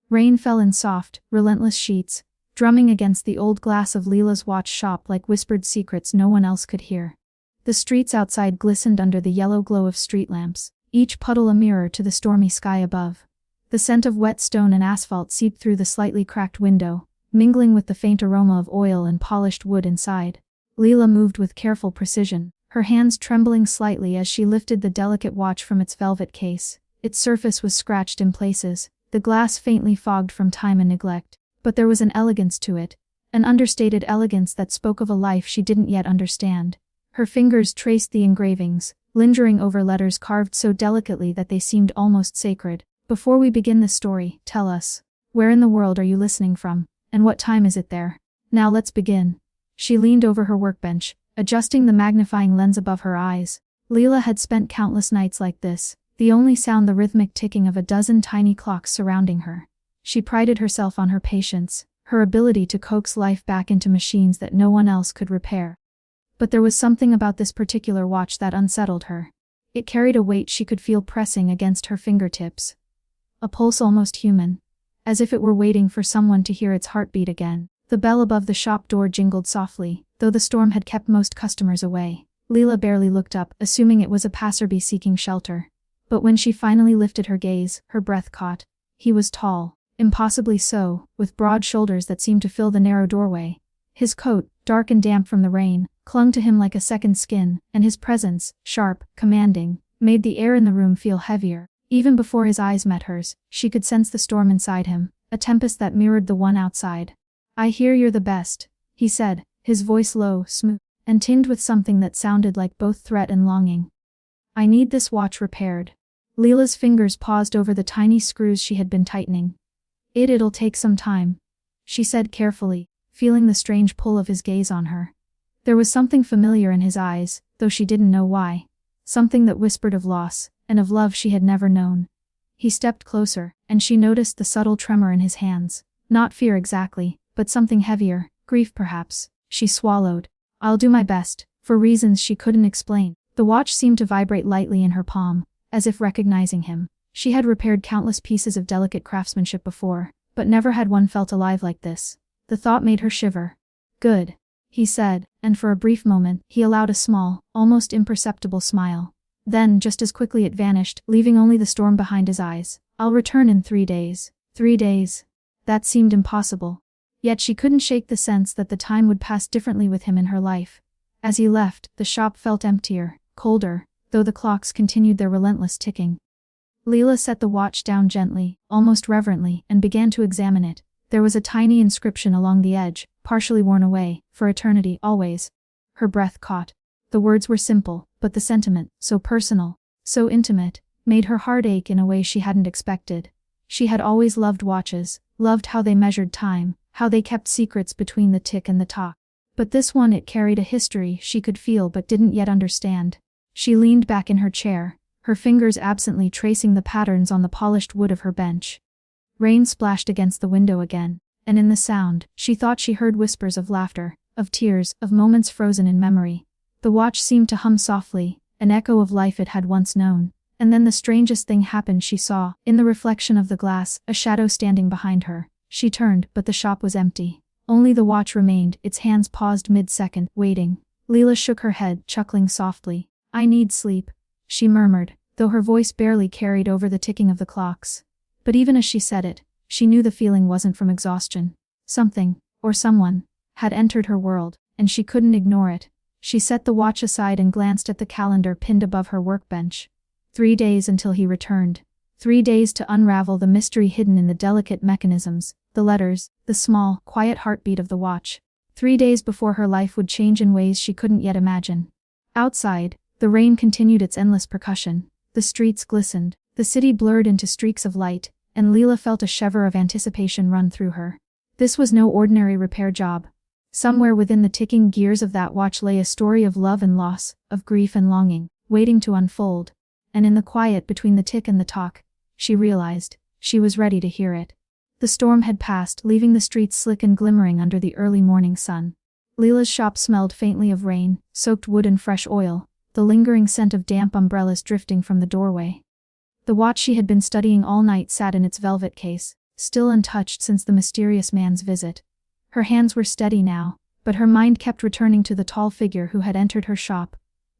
Rain fell in soft, relentless sheets, drumming against the old glass of Leela's watch shop like whispered secrets no one else could hear. The streets outside glistened under the yellow glow of street lamps, each puddle a mirror to the stormy sky above. The scent of wet stone and asphalt seeped through the slightly cracked window, mingling with the faint aroma of oil and polished wood inside. Leela moved with careful precision, her hands trembling slightly as she lifted the delicate watch from its velvet case. Its surface was scratched in places, the glass faintly fogged from time and neglect, but there was an elegance to it, an understated elegance that spoke of a life she didn't yet understand. Her fingers traced the engravings, lingering over letters carved so delicately that they seemed almost sacred. Before we begin this story, tell us, where in the world are you listening from, and what time is it there? Now let's begin. She leaned over her workbench, adjusting the magnifying lens above her eyes. Leela had spent countless nights like this, the only sound the rhythmic ticking of a dozen tiny clocks surrounding her. She prided herself on her patience, her ability to coax life back into machines that no one else could repair. But there was something about this particular watch that unsettled her. It carried a weight she could feel pressing against her fingertips. A pulse almost human, as if it were waiting for someone to hear its heartbeat again. The bell above the shop door jingled softly, though the storm had kept most customers away. Leela barely looked up, assuming it was a passerby seeking shelter. But when she finally lifted her gaze, her breath caught. He was tall, impossibly so, with broad shoulders that seemed to fill the narrow doorway. His coat, dark and damp from the rain, clung to him like a second skin, and his presence, sharp, commanding, made the air in the room feel heavier. Even before his eyes met hers, she could sense the storm inside him, a tempest that mirrored the one outside. "I hear you're the best," he said, his voice low, smooth, and tinged with something that sounded like both threat and longing. "I need this watch repaired." Leela's fingers paused over the tiny screws she had been tightening. It'll take some time," she said carefully, feeling the strange pull of his gaze on her. There was something familiar in his eyes, though she didn't know why. Something that whispered of loss, and of love she had never known. He stepped closer, and she noticed the subtle tremor in his hands. Not fear exactly, but something heavier, grief perhaps. She swallowed. "I'll do my best," for reasons she couldn't explain. The watch seemed to vibrate lightly in her palm, as if recognizing him. She had repaired countless pieces of delicate craftsmanship before, but never had one felt alive like this. The thought made her shiver. "Good," he said, and for a brief moment, he allowed a small, almost imperceptible smile. Then, just as quickly it vanished, leaving only the storm behind his eyes. "I'll return in 3 days. 3 days. That seemed impossible. Yet she couldn't shake the sense that the time would pass differently with him in her life. As he left, the shop felt emptier, colder, though the clocks continued their relentless ticking. Leela set the watch down gently, almost reverently, and began to examine it. There was a tiny inscription along the edge, partially worn away, "For eternity, always." Her breath caught. The words were simple, but the sentiment, so personal, so intimate, made her heart ache in a way she hadn't expected. She had always loved watches, loved how they measured time, how they kept secrets between the tick and the tock. But this one, it carried a history she could feel but didn't yet understand. She leaned back in her chair, her fingers absently tracing the patterns on the polished wood of her bench. Rain splashed against the window again, and in the sound, she thought she heard whispers of laughter, of tears, of moments frozen in memory. The watch seemed to hum softly, an echo of life it had once known. And then the strangest thing happened. She saw, in the reflection of the glass, a shadow standing behind her. She turned, but the shop was empty. Only the watch remained, its hands paused mid-second, waiting. Leela shook her head, chuckling softly. "I need sleep," she murmured, though her voice barely carried over the ticking of the clocks. But even as she said it, she knew the feeling wasn't from exhaustion. Something, or someone, had entered her world, and she couldn't ignore it. She set the watch aside and glanced at the calendar pinned above her workbench. 3 days until he returned. 3 days to unravel the mystery hidden in the delicate mechanisms, the letters, the small, quiet heartbeat of the watch. 3 days before her life would change in ways she couldn't yet imagine. Outside, the rain continued its endless percussion. The streets glistened, the city blurred into streaks of light, and Leela felt a shiver of anticipation run through her. This was no ordinary repair job. Somewhere within the ticking gears of that watch lay a story of love and loss, of grief and longing, waiting to unfold. And in the quiet between the tick and the talk, she realized, she was ready to hear it. The storm had passed, leaving the streets slick and glimmering under the early morning sun. Leela's shop smelled faintly of rain, soaked wood and fresh oil, the lingering scent of damp umbrellas drifting from the doorway. The watch she had been studying all night sat in its velvet case, still untouched since the mysterious man's visit. Her hands were steady now, but her mind kept returning to the tall figure who had entered her shop.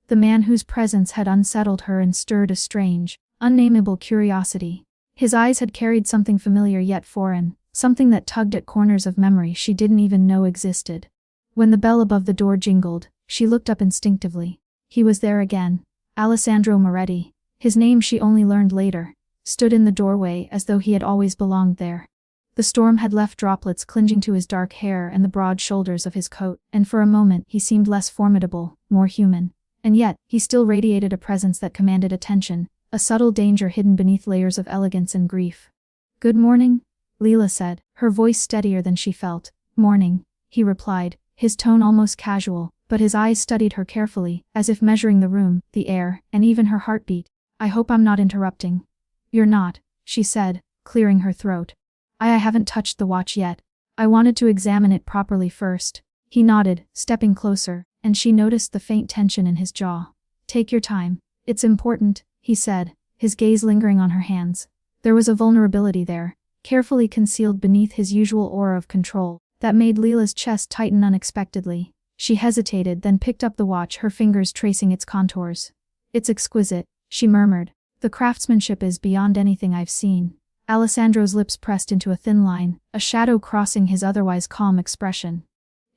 The man whose presence had unsettled her and stirred a strange, unnameable curiosity. His eyes had carried something familiar yet foreign, something that tugged at corners of memory she didn't even know existed. When the bell above the door jingled, she looked up instinctively. He was there again. Alessandro Moretti, his name she only learned later, stood in the doorway as though he had always belonged there. The storm had left droplets clinging to his dark hair and the broad shoulders of his coat, and for a moment he seemed less formidable, more human. And yet, he still radiated a presence that commanded attention, a subtle danger hidden beneath layers of elegance and grief. "Good morning," Leela said, her voice steadier than she felt. "Morning," he replied, his tone almost casual, but his eyes studied her carefully, as if measuring the room, the air, and even her heartbeat. "I hope I'm not interrupting." "You're not," she said, clearing her throat. I haven't touched the watch yet. I wanted to examine it properly first." He nodded, stepping closer, and she noticed the faint tension in his jaw. "Take your time. It's important," he said, his gaze lingering on her hands. There was a vulnerability there, carefully concealed beneath his usual aura of control, that made Leela's chest tighten unexpectedly. She hesitated, then picked up the watch, her fingers tracing its contours. "It's exquisite," she murmured. "The craftsmanship is beyond anything I've seen." Alessandro's lips pressed into a thin line, a shadow crossing his otherwise calm expression.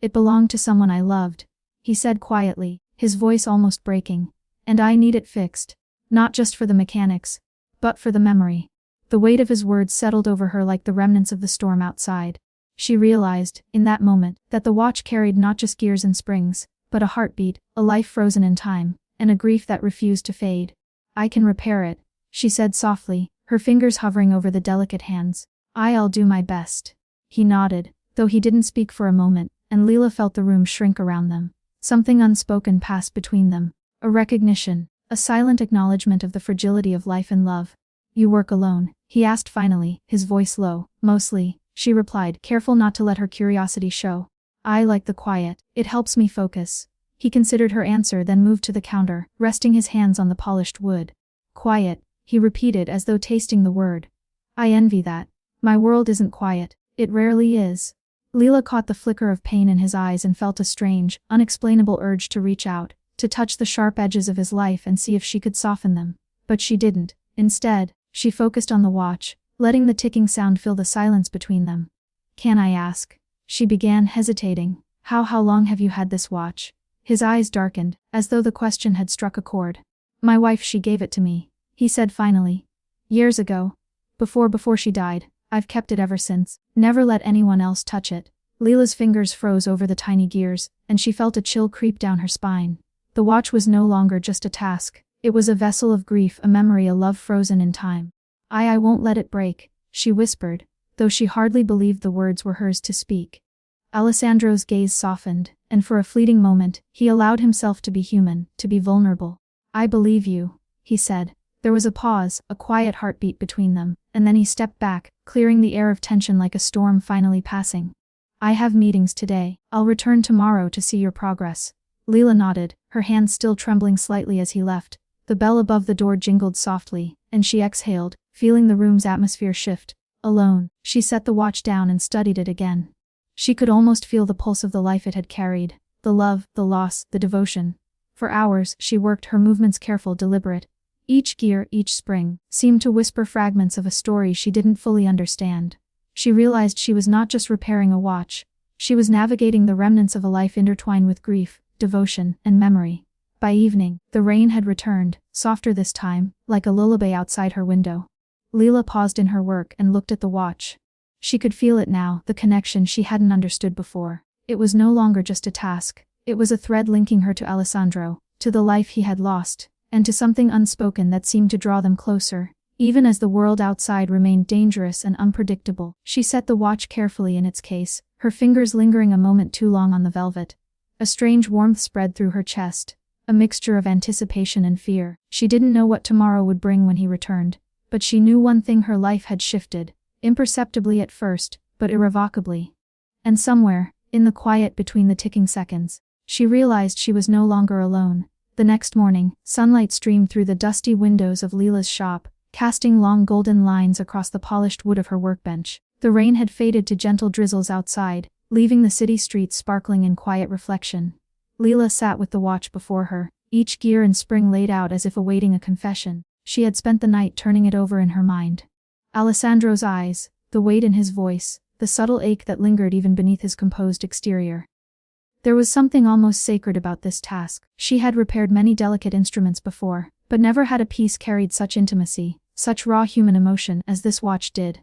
"It belonged to someone I loved," he said quietly, his voice almost breaking. "And I need it fixed. Not just for the mechanics, but for the memory." The weight of his words settled over her like the remnants of the storm outside. She realized, in that moment, that the watch carried not just gears and springs, but a heartbeat, a life frozen in time, and a grief that refused to fade. "I can repair it," she said softly, her fingers hovering over the delicate hands. "I'll do my best." He nodded, though he didn't speak for a moment, and Leela felt the room shrink around them. Something unspoken passed between them. A recognition, a silent acknowledgement of the fragility of life and love. "You work alone?" he asked finally, his voice low. "Mostly," she replied, careful not to let her curiosity show. "I like the quiet. It helps me focus." He considered her answer, then moved to the counter, resting his hands on the polished wood. "Quiet," he repeated as though tasting the word. "I envy that. My world isn't quiet. It rarely is." Leela caught the flicker of pain in his eyes and felt a strange, unexplainable urge to reach out, to touch the sharp edges of his life and see if she could soften them. But she didn't. Instead, she focused on the watch, letting the ticking sound fill the silence between them. "Can I ask?" she began, hesitating. How long have you had this watch?" His eyes darkened, as though the question had struck a chord. "My wife, she gave it to me," he said finally. "Years ago. Before she died. I've kept it ever since. Never let anyone else touch it." Leela's fingers froze over the tiny gears, and she felt a chill creep down her spine. The watch was no longer just a task. It was a vessel of grief, a memory, a love frozen in time. I won't let it break," she whispered, though she hardly believed the words were hers to speak. Alessandro's gaze softened, and for a fleeting moment, he allowed himself to be human, to be vulnerable. "I believe you," he said. There was a pause, a quiet heartbeat between them, and then he stepped back, clearing the air of tension like a storm finally passing. "I have meetings today. I'll return tomorrow to see your progress." Leela nodded, her hands still trembling slightly as he left. The bell above the door jingled softly, and she exhaled, feeling the room's atmosphere shift. Alone, she set the watch down and studied it again. She could almost feel the pulse of the life it had carried, the love, the loss, the devotion. For hours, she worked, her movements careful, deliberate. Each gear, each spring, seemed to whisper fragments of a story she didn't fully understand. She realized she was not just repairing a watch. She was navigating the remnants of a life intertwined with grief, devotion, and memory. By evening, the rain had returned, softer this time, like a lullaby outside her window. Leela paused in her work and looked at the watch. She could feel it now, the connection she hadn't understood before. It was no longer just a task. It was a thread linking her to Alessandro, to the life he had lost, and to something unspoken that seemed to draw them closer. Even as the world outside remained dangerous and unpredictable, she set the watch carefully in its case, her fingers lingering a moment too long on the velvet. A strange warmth spread through her chest, a mixture of anticipation and fear. She didn't know what tomorrow would bring when he returned, but she knew one thing: her life had shifted, imperceptibly at first, but irrevocably. And somewhere, in the quiet between the ticking seconds, she realized she was no longer alone. The next morning, sunlight streamed through the dusty windows of Leela's shop, casting long golden lines across the polished wood of her workbench. The rain had faded to gentle drizzles outside, leaving the city streets sparkling in quiet reflection. Leela sat with the watch before her, each gear and spring laid out as if awaiting a confession. She had spent the night turning it over in her mind. Alessandro's eyes, the weight in his voice, the subtle ache that lingered even beneath his composed exterior. There was something almost sacred about this task. She had repaired many delicate instruments before, but never had a piece carried such intimacy, such raw human emotion as this watch did.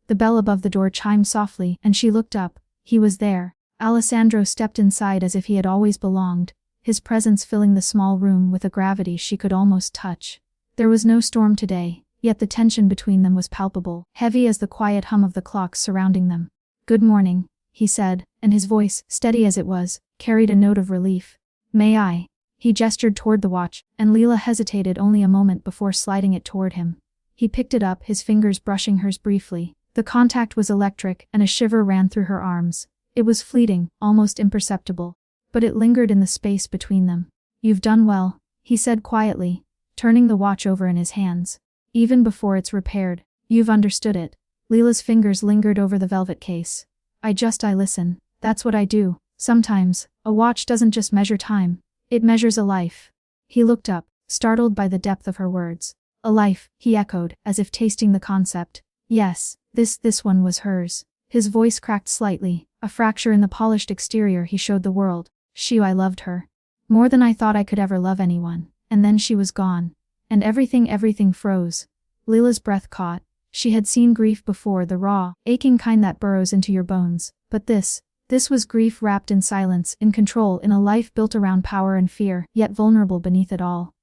The bell above the door chimed softly, and she looked up. He was there. Alessandro stepped inside as if he had always belonged, his presence filling the small room with a gravity she could almost touch. There was no storm today, yet the tension between them was palpable, heavy as the quiet hum of the clocks surrounding them. "Good morning," he said, and his voice, steady as it was, carried a note of relief. "May I?" He gestured toward the watch, and Leela hesitated only a moment before sliding it toward him. He picked it up, his fingers brushing hers briefly. The contact was electric, and a shiver ran through her arms. It was fleeting, almost imperceptible, but it lingered in the space between them. "You've done well," he said quietly, turning the watch over in his hands. "Even before it's repaired, you've understood it." Leela's fingers lingered over the velvet case. I listen. That's what I do. Sometimes, a watch doesn't just measure time, it measures a life." He looked up, startled by the depth of her words. "A life," he echoed, as if tasting the concept. "Yes, this one was hers." His voice cracked slightly, a fracture in the polished exterior he showed the world. I loved her. More than I thought I could ever love anyone. And then she was gone. And everything froze. Leela's breath caught. She had seen grief before, the raw, aching kind that burrows into your bones. But this was grief wrapped in silence, in control, in a life built around power and fear, yet vulnerable beneath it all.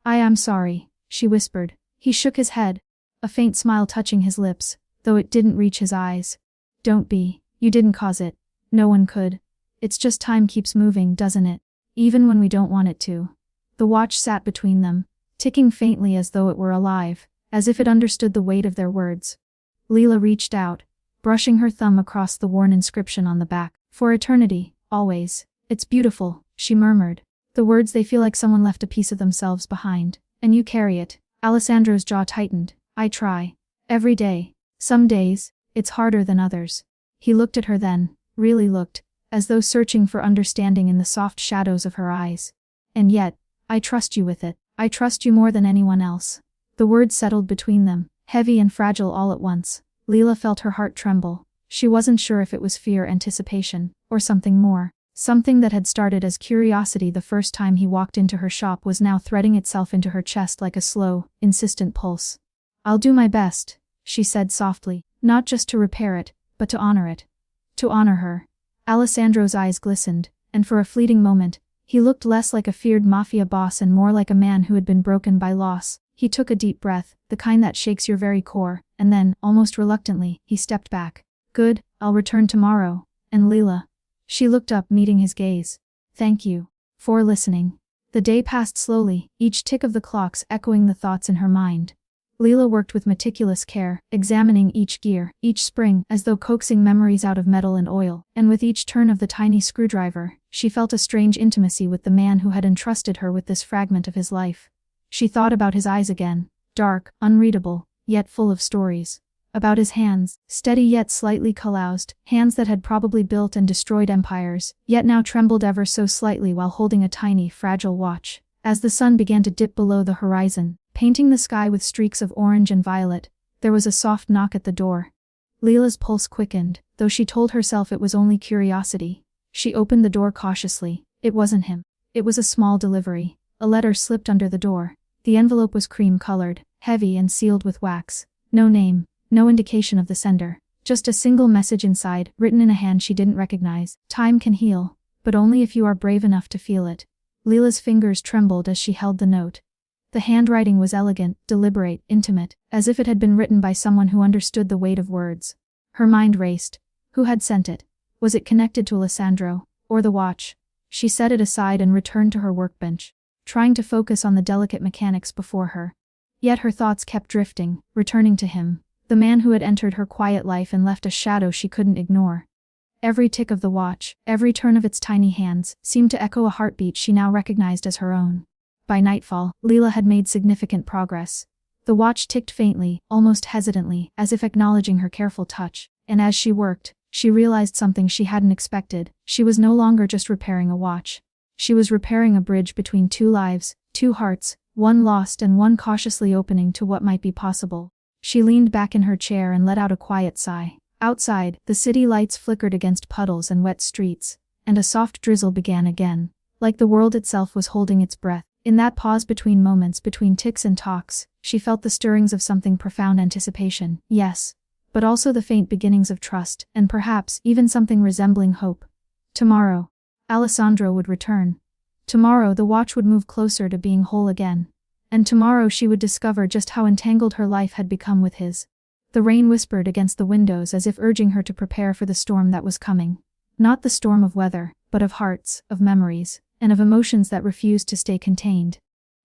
"I am sorry," she whispered. He shook his head, a faint smile touching his lips, though it didn't reach his eyes. "Don't be. You didn't cause it. No one could. It's just time keeps moving, doesn't it? Even when we don't want it to." The watch sat between them, ticking faintly as though it were alive, as if it understood the weight of their words. Leela reached out, brushing her thumb across the worn inscription on the back. "For eternity, always." "It's beautiful," she murmured. The words, they feel like someone left a piece of themselves behind. "And you carry it." Alessandro's jaw tightened. "I try. Every day. Some days, it's harder than others." He looked at her then, really looked, as though searching for understanding in the soft shadows of her eyes. "And yet, I trust you with it. I trust you more than anyone else." The words settled between them, heavy and fragile all at once. Leela felt her heart tremble. She wasn't sure if it was fear, anticipation, or something more. Something that had started as curiosity the first time he walked into her shop was now threading itself into her chest like a slow, insistent pulse. "I'll do my best," she said softly, "not just to repair it, but to honor it. To honor her." Alessandro's eyes glistened, and for a fleeting moment, he looked less like a feared mafia boss and more like a man who had been broken by loss. He took a deep breath, the kind that shakes your very core, and then, almost reluctantly, he stepped back. "Good, I'll return tomorrow." "And Leela?" She looked up, meeting his gaze. "Thank you for listening." The day passed slowly, each tick of the clocks echoing the thoughts in her mind. Leela worked with meticulous care, examining each gear, each spring, as though coaxing memories out of metal and oil, and with each turn of the tiny screwdriver, she felt a strange intimacy with the man who had entrusted her with this fragment of his life. She thought about his eyes again, dark, unreadable, yet full of stories. About his hands, steady yet slightly calloused, hands that had probably built and destroyed empires, yet now trembled ever so slightly while holding a tiny, fragile watch. As the sun began to dip below the horizon, painting the sky with streaks of orange and violet, there was a soft knock at the door. Leela's pulse quickened, though she told herself it was only curiosity. She opened the door cautiously. It wasn't him. It was a small delivery. A letter slipped under the door. The envelope was cream-colored, heavy and sealed with wax. No name, no indication of the sender. Just a single message inside, written in a hand she didn't recognize. "Time can heal, but only if you are brave enough to feel it." Leela's fingers trembled as she held the note. The handwriting was elegant, deliberate, intimate, as if it had been written by someone who understood the weight of words. Her mind raced. Who had sent it? Was it connected to Alessandro, or the watch? She set it aside and returned to her workbench, trying to focus on the delicate mechanics before her. Yet her thoughts kept drifting, returning to him, the man who had entered her quiet life and left a shadow she couldn't ignore. Every tick of the watch, every turn of its tiny hands, seemed to echo a heartbeat she now recognized as her own. By nightfall, Leela had made significant progress. The watch ticked faintly, almost hesitantly, as if acknowledging her careful touch. And as she worked, she realized something she hadn't expected. She was no longer just repairing a watch. She was repairing a bridge between two lives, two hearts, one lost and one cautiously opening to what might be possible. She leaned back in her chair and let out a quiet sigh. Outside, the city lights flickered against puddles and wet streets, and a soft drizzle began again, like the world itself was holding its breath. In that pause between moments, between ticks and talks, she felt the stirrings of something profound: anticipation, yes, but also the faint beginnings of trust, and perhaps even something resembling hope. Tomorrow, Alessandro would return. Tomorrow the watch would move closer to being whole again. And tomorrow she would discover just how entangled her life had become with his. The rain whispered against the windows as if urging her to prepare for the storm that was coming. Not the storm of weather, but of hearts, of memories, and of emotions that refused to stay contained.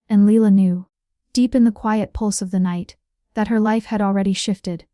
And Leela knew, deep in the quiet pulse of the night, that her life had already shifted.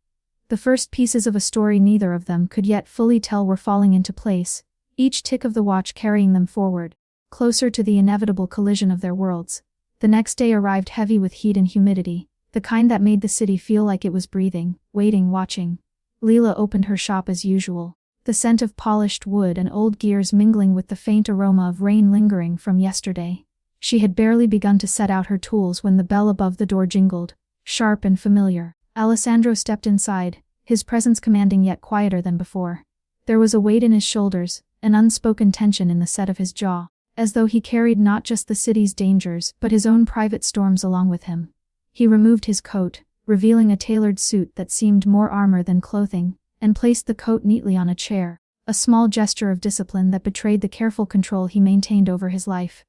The first pieces of a story neither of them could yet fully tell were falling into place, each tick of the watch carrying them forward, closer to the inevitable collision of their worlds. The next day arrived heavy with heat and humidity, the kind that made the city feel like it was breathing, waiting, watching. Leela opened her shop as usual, the scent of polished wood and old gears mingling with the faint aroma of rain lingering from yesterday. She had barely begun to set out her tools when the bell above the door jingled, sharp and familiar. Alessandro stepped inside, his presence commanding yet quieter than before. There was a weight in his shoulders, an unspoken tension in the set of his jaw, as though he carried not just the city's dangers but his own private storms along with him. He removed his coat, revealing a tailored suit that seemed more armor than clothing, and placed the coat neatly on a chair, a small gesture of discipline that betrayed the careful control he maintained over his life.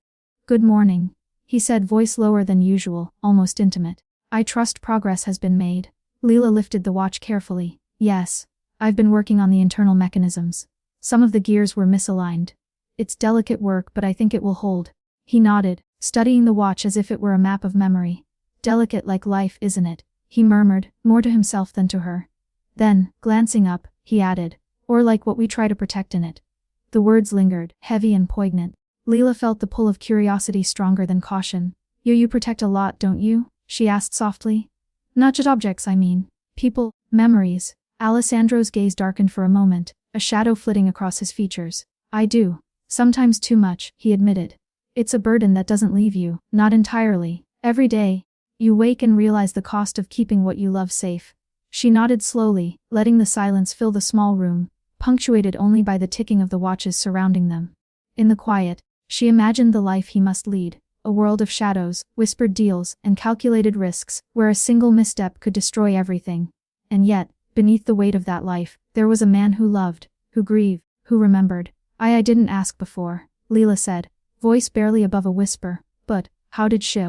"Good morning," he said, voice lower than usual, almost intimate. "I trust progress has been made." Leela lifted the watch carefully. "Yes. I've been working on the internal mechanisms. Some of the gears were misaligned. It's delicate work, but I think it will hold." He nodded, studying the watch as if it were a map of memory. "Delicate like life, isn't it?" he murmured, more to himself than to her. Then, glancing up, he added, "Or like what we try to protect in it." The words lingered, heavy and poignant. Leela felt the pull of curiosity stronger than caution. You protect a lot, don't you?" she asked softly. "Not just objects, I mean. People, memories." Alessandro's gaze darkened for a moment, a shadow flitting across his features. "I do. Sometimes too much," he admitted. "It's a burden that doesn't leave you, not entirely. Every day, you wake and realize the cost of keeping what you love safe." She nodded slowly, letting the silence fill the small room, punctuated only by the ticking of the watches surrounding them. In the quiet, she imagined the life he must lead, a world of shadows, whispered deals, and calculated risks, where a single misstep could destroy everything. And yet, beneath the weight of that life, there was a man who loved, who grieved, who remembered. I didn't ask before," Leela said, voice barely above a whisper, "but, how did she?"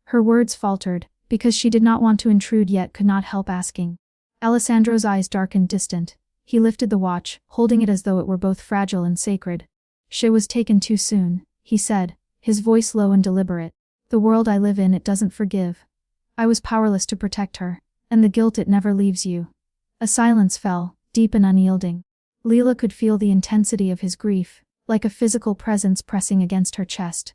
Her words faltered, because she did not want to intrude yet could not help asking. Alessandro's eyes darkened distant. He lifted the watch, holding it as though it were both fragile and sacred. "She was taken too soon," he said, his voice low and deliberate. "The world I live in, it doesn't forgive. I was powerless to protect her, and the guilt, it never leaves you." A silence fell, deep and unyielding. Leela could feel the intensity of his grief, like a physical presence pressing against her chest.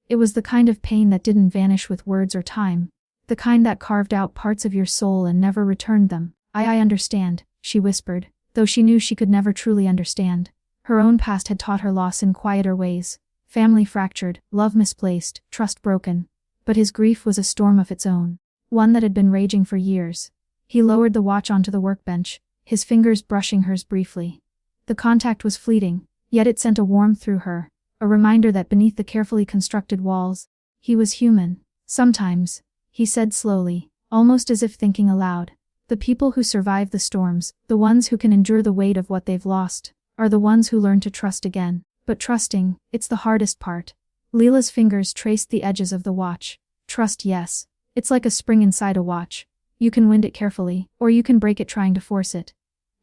It was the kind of pain that didn't vanish with words or time, the kind that carved out parts of your soul and never returned them. I understand," she whispered, though she knew she could never truly understand. Her own past had taught her loss in quieter ways. Family fractured, love misplaced, trust broken. But his grief was a storm of its own, one that had been raging for years. He lowered the watch onto the workbench, his fingers brushing hers briefly. The contact was fleeting, yet it sent a warmth through her, a reminder that beneath the carefully constructed walls, he was human. "Sometimes," he said slowly, almost as if thinking aloud, "the people who survive the storms, the ones who can endure the weight of what they've lost, are the ones who learn to trust again. But trusting, it's the hardest part." Leela's fingers traced the edges of the watch. "Trust, yes. It's like a spring inside a watch. You can wind it carefully, or you can break it trying to force it.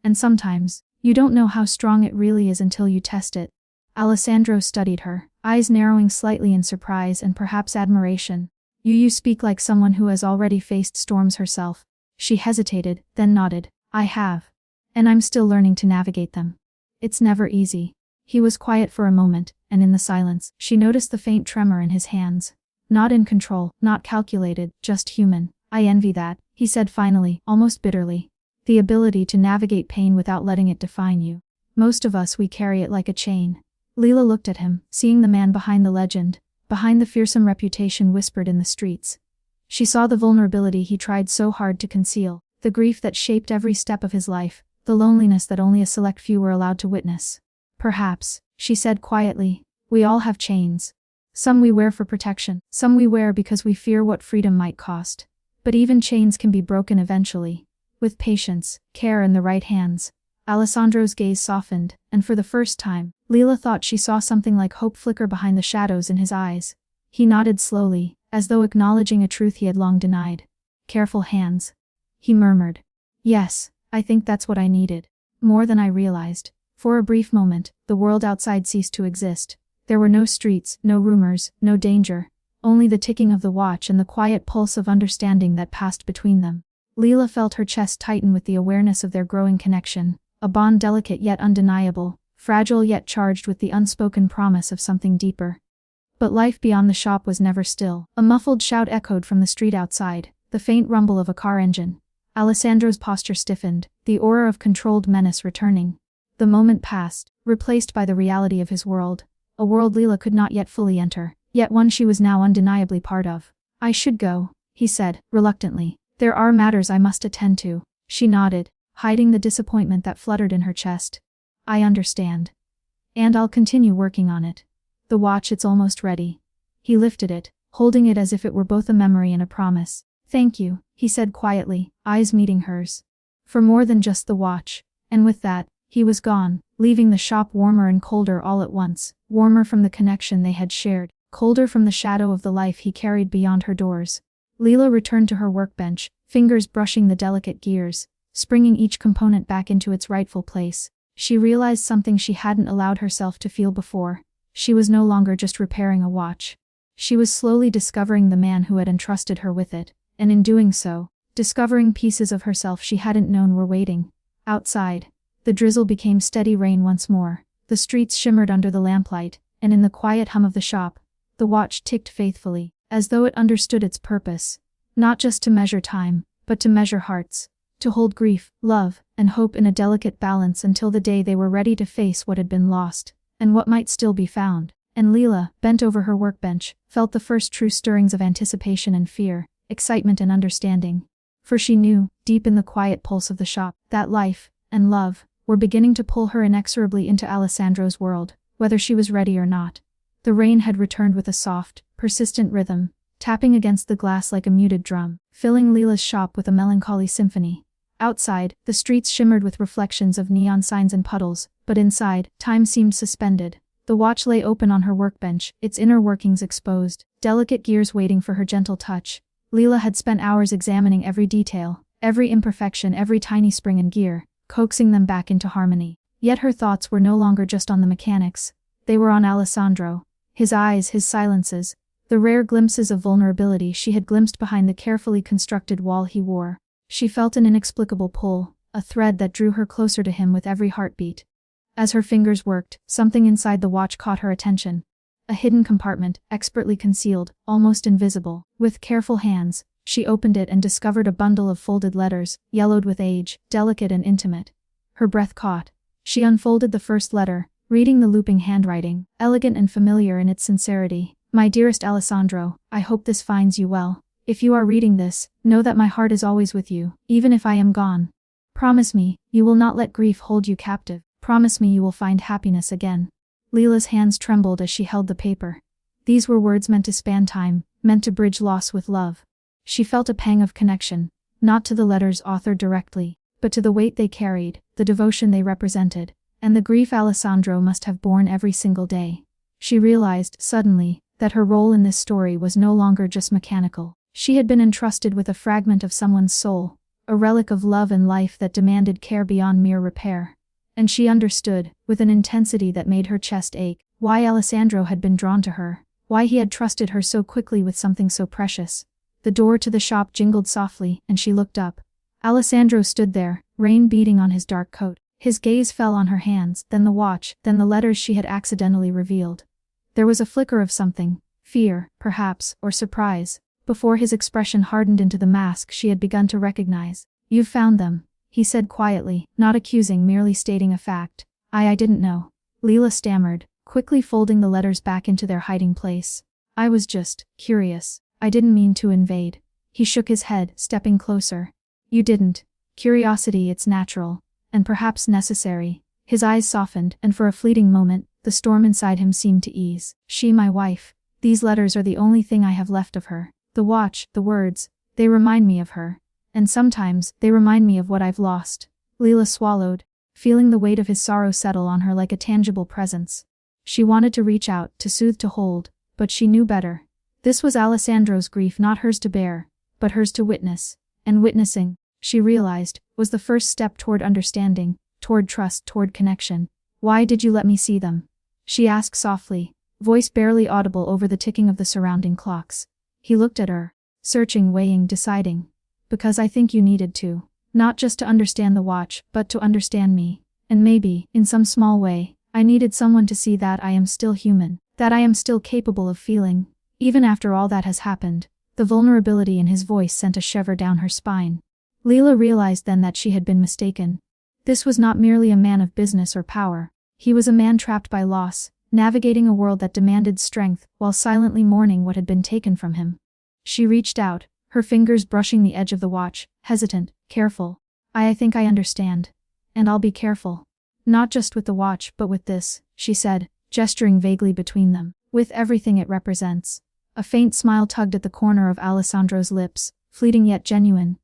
And sometimes, you don't know how strong it really is until you test it." Alessandro studied her, eyes narrowing slightly in surprise and perhaps admiration. You speak like someone who has already faced storms herself." She hesitated, then nodded. "I have. And I'm still learning to navigate them. It's never easy." He was quiet for a moment, and in the silence, she noticed the faint tremor in his hands. Not in control, not calculated, just human. "I envy that," he said finally, almost bitterly. The ability to navigate pain without letting it define you. Most of us, we carry it like a chain. Leela looked at him, seeing the man behind the legend, behind the fearsome reputation whispered in the streets. She saw the vulnerability he tried so hard to conceal, the grief that shaped every step of his life, the loneliness that only a select few were allowed to witness. Perhaps, she said quietly, we all have chains. Some we wear for protection, some we wear because we fear what freedom might cost. But even chains can be broken eventually. With patience, care and the right hands. Alessandro's gaze softened, and for the first time, Leela thought she saw something like hope flicker behind the shadows in his eyes. He nodded slowly, as though acknowledging a truth he had long denied. Careful hands. He murmured. Yes, I think that's what I needed. More than I realized. For a brief moment, the world outside ceased to exist. There were no streets, no rumors, no danger. Only the ticking of the watch and the quiet pulse of understanding that passed between them. Leela felt her chest tighten with the awareness of their growing connection, a bond delicate yet undeniable, fragile yet charged with the unspoken promise of something deeper. But life beyond the shop was never still. A muffled shout echoed from the street outside, the faint rumble of a car engine. Alessandro's posture stiffened, the aura of controlled menace returning. The moment passed, replaced by the reality of his world, a world Leela could not yet fully enter, yet one she was now undeniably part of. I should go, he said, reluctantly. There are matters I must attend to. She nodded, hiding the disappointment that fluttered in her chest. I understand. And I'll continue working on it. The watch, it's almost ready. He lifted it, holding it as if it were both a memory and a promise. Thank you, he said quietly, eyes meeting hers. For more than just the watch. And with that, he was gone, leaving the shop warmer and colder all at once, warmer from the connection they had shared, colder from the shadow of the life he carried beyond her doors. Leela returned to her workbench, fingers brushing the delicate gears, springing each component back into its rightful place. She realized something she hadn't allowed herself to feel before. She was no longer just repairing a watch. She was slowly discovering the man who had entrusted her with it, and in doing so, discovering pieces of herself she hadn't known were waiting. Outside, the drizzle became steady rain once more. The streets shimmered under the lamplight, and in the quiet hum of the shop, the watch ticked faithfully, as though it understood its purpose. Not just to measure time, but to measure hearts. To hold grief, love, and hope in a delicate balance until the day they were ready to face what had been lost, and what might still be found. And Leela, bent over her workbench, felt the first true stirrings of anticipation and fear, excitement and understanding. For she knew, deep in the quiet pulse of the shop, that life, and love, were beginning to pull her inexorably into Alessandro's world, whether she was ready or not. The rain had returned with a soft, persistent rhythm, tapping against the glass like a muted drum, filling Leela's shop with a melancholy symphony. Outside, the streets shimmered with reflections of neon signs and puddles, but inside, time seemed suspended. The watch lay open on her workbench, its inner workings exposed, delicate gears waiting for her gentle touch. Leela had spent hours examining every detail, every imperfection, every tiny spring and gear, coaxing them back into harmony. Yet her thoughts were no longer just on the mechanics. They were on Alessandro. His eyes, his silences, the rare glimpses of vulnerability she had glimpsed behind the carefully constructed wall he wore. She felt an inexplicable pull, a thread that drew her closer to him with every heartbeat. As her fingers worked, something inside the watch caught her attention. A hidden compartment, expertly concealed, almost invisible. With careful hands, she opened it and discovered a bundle of folded letters, yellowed with age, delicate and intimate. Her breath caught. She unfolded the first letter, reading the looping handwriting, elegant and familiar in its sincerity. My dearest Alessandro, I hope this finds you well. If you are reading this, know that my heart is always with you, even if I am gone. Promise me, you will not let grief hold you captive. Promise me you will find happiness again. Leela's hands trembled as she held the paper. These were words meant to span time, meant to bridge loss with love. She felt a pang of connection, not to the letters authored directly, but to the weight they carried, the devotion they represented, and the grief Alessandro must have borne every single day. She realized, suddenly, that her role in this story was no longer just mechanical. She had been entrusted with a fragment of someone's soul, a relic of love and life that demanded care beyond mere repair. And she understood, with an intensity that made her chest ache, why Alessandro had been drawn to her, why he had trusted her so quickly with something so precious. The door to the shop jingled softly, and she looked up. Alessandro stood there, rain beating on his dark coat. His gaze fell on her hands, then the watch, then the letters she had accidentally revealed. There was a flicker of something, fear, perhaps, or surprise, before his expression hardened into the mask she had begun to recognize. You've found them, he said quietly, not accusing, merely stating a fact. I didn't know. Leela stammered, quickly folding the letters back into their hiding place. I was just curious. I didn't mean to invade. He shook his head, stepping closer. You didn't. Curiosity, it's natural. And perhaps necessary. His eyes softened, and for a fleeting moment, the storm inside him seemed to ease. She, my wife. These letters are the only thing I have left of her. The watch, the words, they remind me of her. And sometimes, they remind me of what I've lost. Leela swallowed, feeling the weight of his sorrow settle on her like a tangible presence. She wanted to reach out, to soothe, to hold, but she knew better. This was Alessandro's grief, not hers to bear, but hers to witness. And witnessing, she realized, was the first step toward understanding, toward trust, toward connection. Why did you let me see them? She asked softly, voice barely audible over the ticking of the surrounding clocks. He looked at her, searching, weighing, deciding. Because I think you needed to. Not just to understand the watch, but to understand me. And maybe, in some small way, I needed someone to see that I am still human, that I am still capable of feeling. Even after all that has happened. The vulnerability in his voice sent a shiver down her spine. Leela realized then that she had been mistaken. This was not merely a man of business or power. He was a man trapped by loss, navigating a world that demanded strength while silently mourning what had been taken from him. She reached out, her fingers brushing the edge of the watch, hesitant, careful. I think I understand. And I'll be careful. Not just with the watch, but with this, she said, gesturing vaguely between them. With everything it represents. A faint smile tugged at the corner of Alessandro's lips, fleeting yet genuine.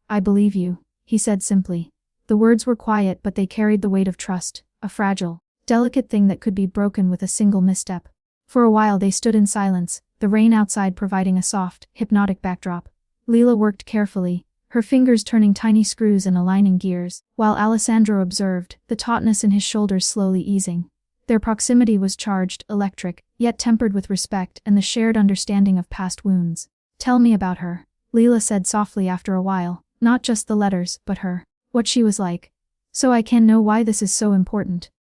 I believe you, he said simply. The words were quiet, but they carried the weight of trust, a fragile, delicate thing that could be broken with a single misstep. For a while they stood in silence, the rain outside providing a soft, hypnotic backdrop. Leela worked carefully, her fingers turning tiny screws and aligning gears, while Alessandro observed, the tautness in his shoulders slowly easing. Their proximity was charged, electric, yet tempered with respect and the shared understanding of past wounds. Tell me about her, Leela said softly after a while, not just the letters, but her. What she was like. So I can know why this is so important.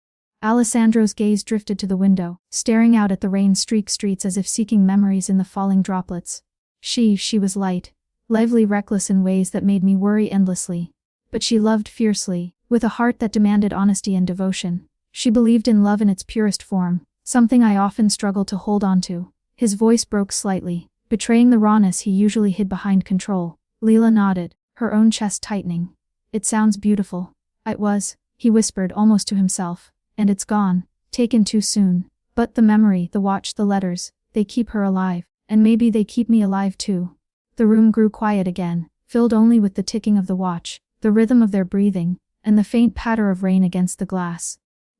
Alessandro's gaze drifted to the window, staring out at the rain-streaked streets as if seeking memories in the falling droplets. She was light, lively, reckless in ways that made me worry endlessly. But she loved fiercely, with a heart that demanded honesty and devotion. She believed in love in its purest form, something I often struggle to hold on to. His voice broke slightly, betraying the rawness he usually hid behind control. Leela nodded, her own chest tightening. It sounds beautiful. It was, he whispered almost to himself. And it's gone, taken too soon. But the memory, the watch, the letters, they keep her alive. And maybe they keep me alive too. The room grew quiet again, filled only with the ticking of the watch, the rhythm of their breathing, and the faint patter of rain against the glass.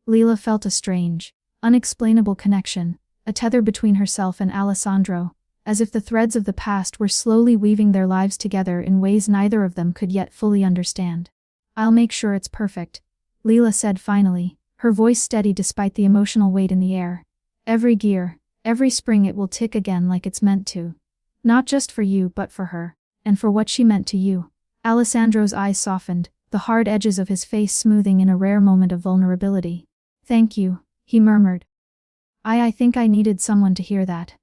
Leela felt a strange, unexplainable connection, a tether between herself and Alessandro, as if the threads of the past were slowly weaving their lives together in ways neither of them could yet fully understand. I'll make sure it's perfect, Leela said finally, her voice steady despite the emotional weight in the air. Every gear, every spring it will tick again like it's meant to. Not just for you but for her, and for what she meant to you. Alessandro's eyes softened, the hard edges of his face smoothing in a rare moment of vulnerability. Thank you, he murmured. I think I needed someone to hear that.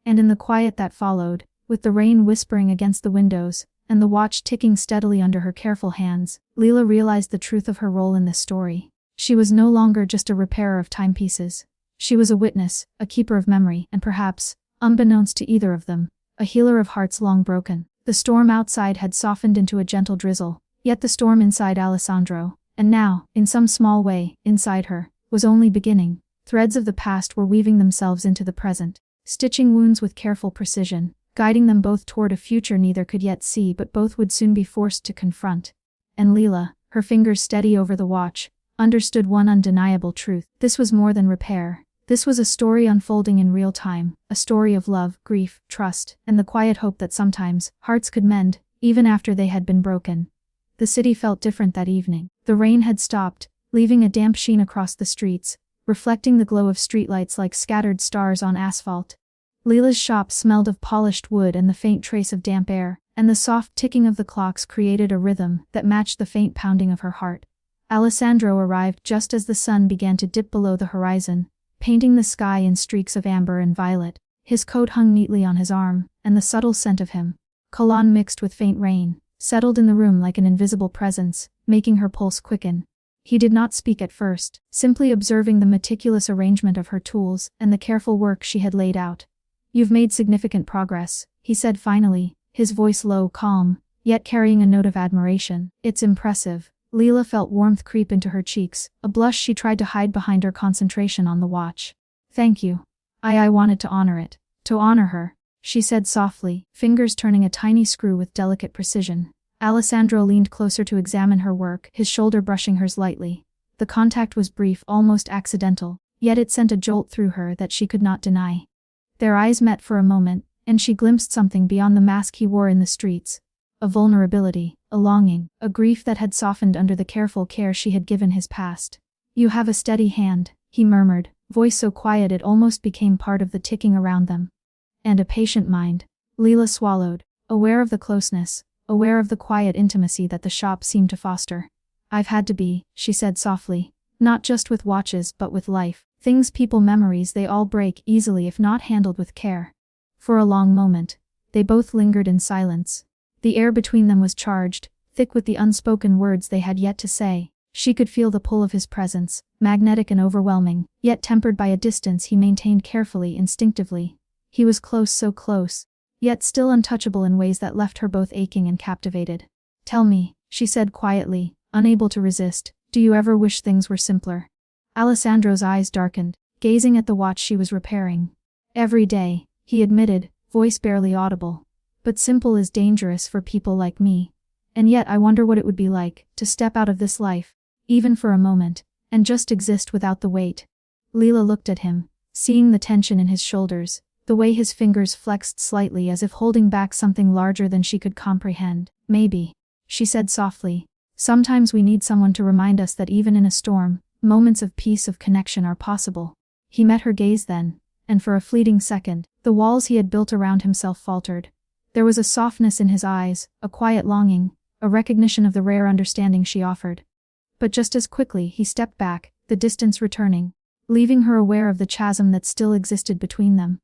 And in the quiet that followed, with the rain whispering against the windows, and the watch ticking steadily under her careful hands, Leela realized the truth of her role in this story. She was no longer just a repairer of timepieces. She was a witness, a keeper of memory, and perhaps, unbeknownst to either of them, a healer of hearts long broken. The storm outside had softened into a gentle drizzle, yet the storm inside Alessandro, and now, in some small way, inside her, was only beginning. Threads of the past were weaving themselves into the present, stitching wounds with careful precision, guiding them both toward a future neither could yet see but both would soon be forced to confront. And Leela, her fingers steady over the watch, understood one undeniable truth. This was more than repair. This was a story unfolding in real time, a story of love, grief, trust, and the quiet hope that sometimes hearts could mend, even after they had been broken. The city felt different that evening. The rain had stopped, leaving a damp sheen across the streets, reflecting the glow of streetlights like scattered stars on asphalt. Leela's shop smelled of polished wood and the faint trace of damp air, and the soft ticking of the clocks created a rhythm that matched the faint pounding of her heart. Alessandro arrived just as the sun began to dip below the horizon, painting the sky in streaks of amber and violet. His coat hung neatly on his arm, and the subtle scent of him, cologne mixed with faint rain, settled in the room like an invisible presence, making her pulse quicken. He did not speak at first, simply observing the meticulous arrangement of her tools and the careful work she had laid out. "You've made significant progress," he said finally, his voice low, calm, yet carrying a note of admiration. "It's impressive." Leela felt warmth creep into her cheeks, a blush she tried to hide behind her concentration on the watch. "Thank you. I wanted to honor it." "To honor her," she said softly, fingers turning a tiny screw with delicate precision. Alessandro leaned closer to examine her work, his shoulder brushing hers lightly. The contact was brief, almost accidental, yet it sent a jolt through her that she could not deny. Their eyes met for a moment, and she glimpsed something beyond the mask he wore in the streets. A vulnerability, a longing, a grief that had softened under the careful care she had given his past. "You have a steady hand," he murmured, voice so quiet it almost became part of the ticking around them. "And a patient mind." Leela swallowed, aware of the closeness, aware of the quiet intimacy that the shop seemed to foster. "I've had to be," she said softly. "Not just with watches but with life. Things, people, memories, they all break easily if not handled with care." For a long moment, they both lingered in silence. The air between them was charged, thick with the unspoken words they had yet to say. She could feel the pull of his presence, magnetic and overwhelming, yet tempered by a distance he maintained carefully, instinctively. He was close, so close, yet still untouchable in ways that left her both aching and captivated. "Tell me," she said quietly, unable to resist, "do you ever wish things were simpler?" Alessandro's eyes darkened, gazing at the watch she was repairing. "Every day," he admitted, voice barely audible. "But simple is dangerous for people like me. And yet I wonder what it would be like to step out of this life, even for a moment, and just exist without the weight." Leela looked at him, seeing the tension in his shoulders, the way his fingers flexed slightly as if holding back something larger than she could comprehend. "Maybe," she said softly, "sometimes we need someone to remind us that even in a storm, moments of peace, of connection are possible." He met her gaze then, and for a fleeting second, the walls he had built around himself faltered. There was a softness in his eyes, a quiet longing, a recognition of the rare understanding she offered. But just as quickly he stepped back, the distance returning, leaving her aware of the chasm that still existed between them.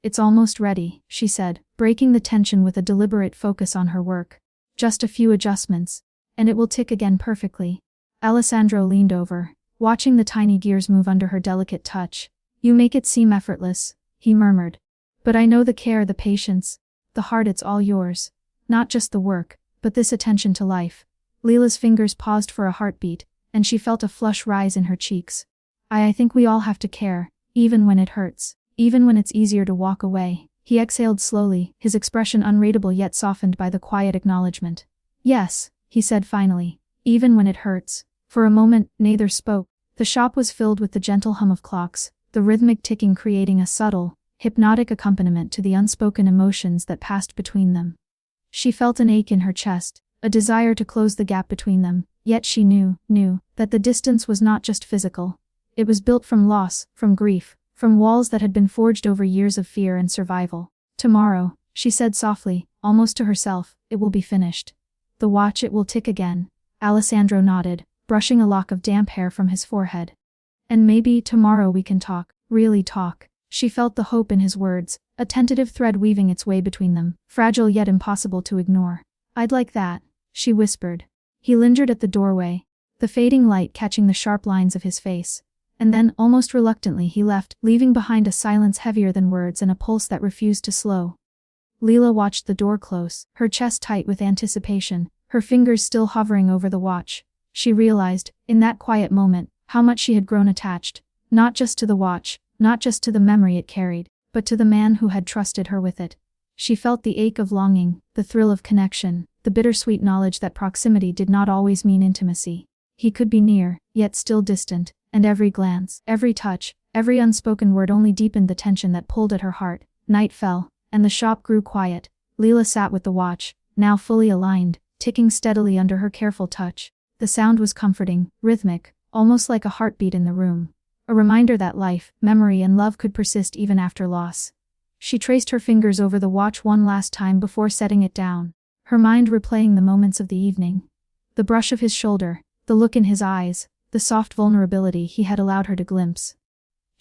"It's almost ready," she said, breaking the tension with a deliberate focus on her work. "Just a few adjustments, and it will tick again perfectly." Alessandro leaned over, watching the tiny gears move under her delicate touch. "You make it seem effortless," he murmured. "But I know the care, the patience, the heart, it's all yours. Not just the work, but this attention to life." Leela's fingers paused for a heartbeat, and she felt a flush rise in her cheeks. I think we all have to care, even when it hurts, even when it's easier to walk away." He exhaled slowly, his expression unreadable yet softened by the quiet acknowledgement. "Yes," he said finally, "even when it hurts." For a moment, neither spoke. The shop was filled with the gentle hum of clocks, the rhythmic ticking creating a subtle, hypnotic accompaniment to the unspoken emotions that passed between them. She felt an ache in her chest, a desire to close the gap between them, yet she knew that the distance was not just physical. It was built from loss, from grief, from walls that had been forged over years of fear and survival. "Tomorrow," she said softly, almost to herself, "it will be finished. The watch, it will tick again." Alessandro nodded, brushing a lock of damp hair from his forehead. "And maybe tomorrow we can talk, really talk." She felt the hope in his words, a tentative thread weaving its way between them, fragile yet impossible to ignore. "I'd like that," she whispered. He lingered at the doorway, the fading light catching the sharp lines of his face. And then, almost reluctantly, he left, leaving behind a silence heavier than words and a pulse that refused to slow. Leela watched the door close, her chest tight with anticipation, her fingers still hovering over the watch. She realized, in that quiet moment, how much she had grown attached, not just to the watch, not just to the memory it carried, but to the man who had trusted her with it. She felt the ache of longing, the thrill of connection, the bittersweet knowledge that proximity did not always mean intimacy. He could be near, yet still distant, and every glance, every touch, every unspoken word only deepened the tension that pulled at her heart. Night fell, and the shop grew quiet. Leela sat with the watch, now fully aligned, ticking steadily under her careful touch. The sound was comforting, rhythmic, almost like a heartbeat in the room. A reminder that life, memory, and love could persist even after loss. She traced her fingers over the watch one last time before setting it down, her mind replaying the moments of the evening. The brush of his shoulder, the look in his eyes, the soft vulnerability he had allowed her to glimpse.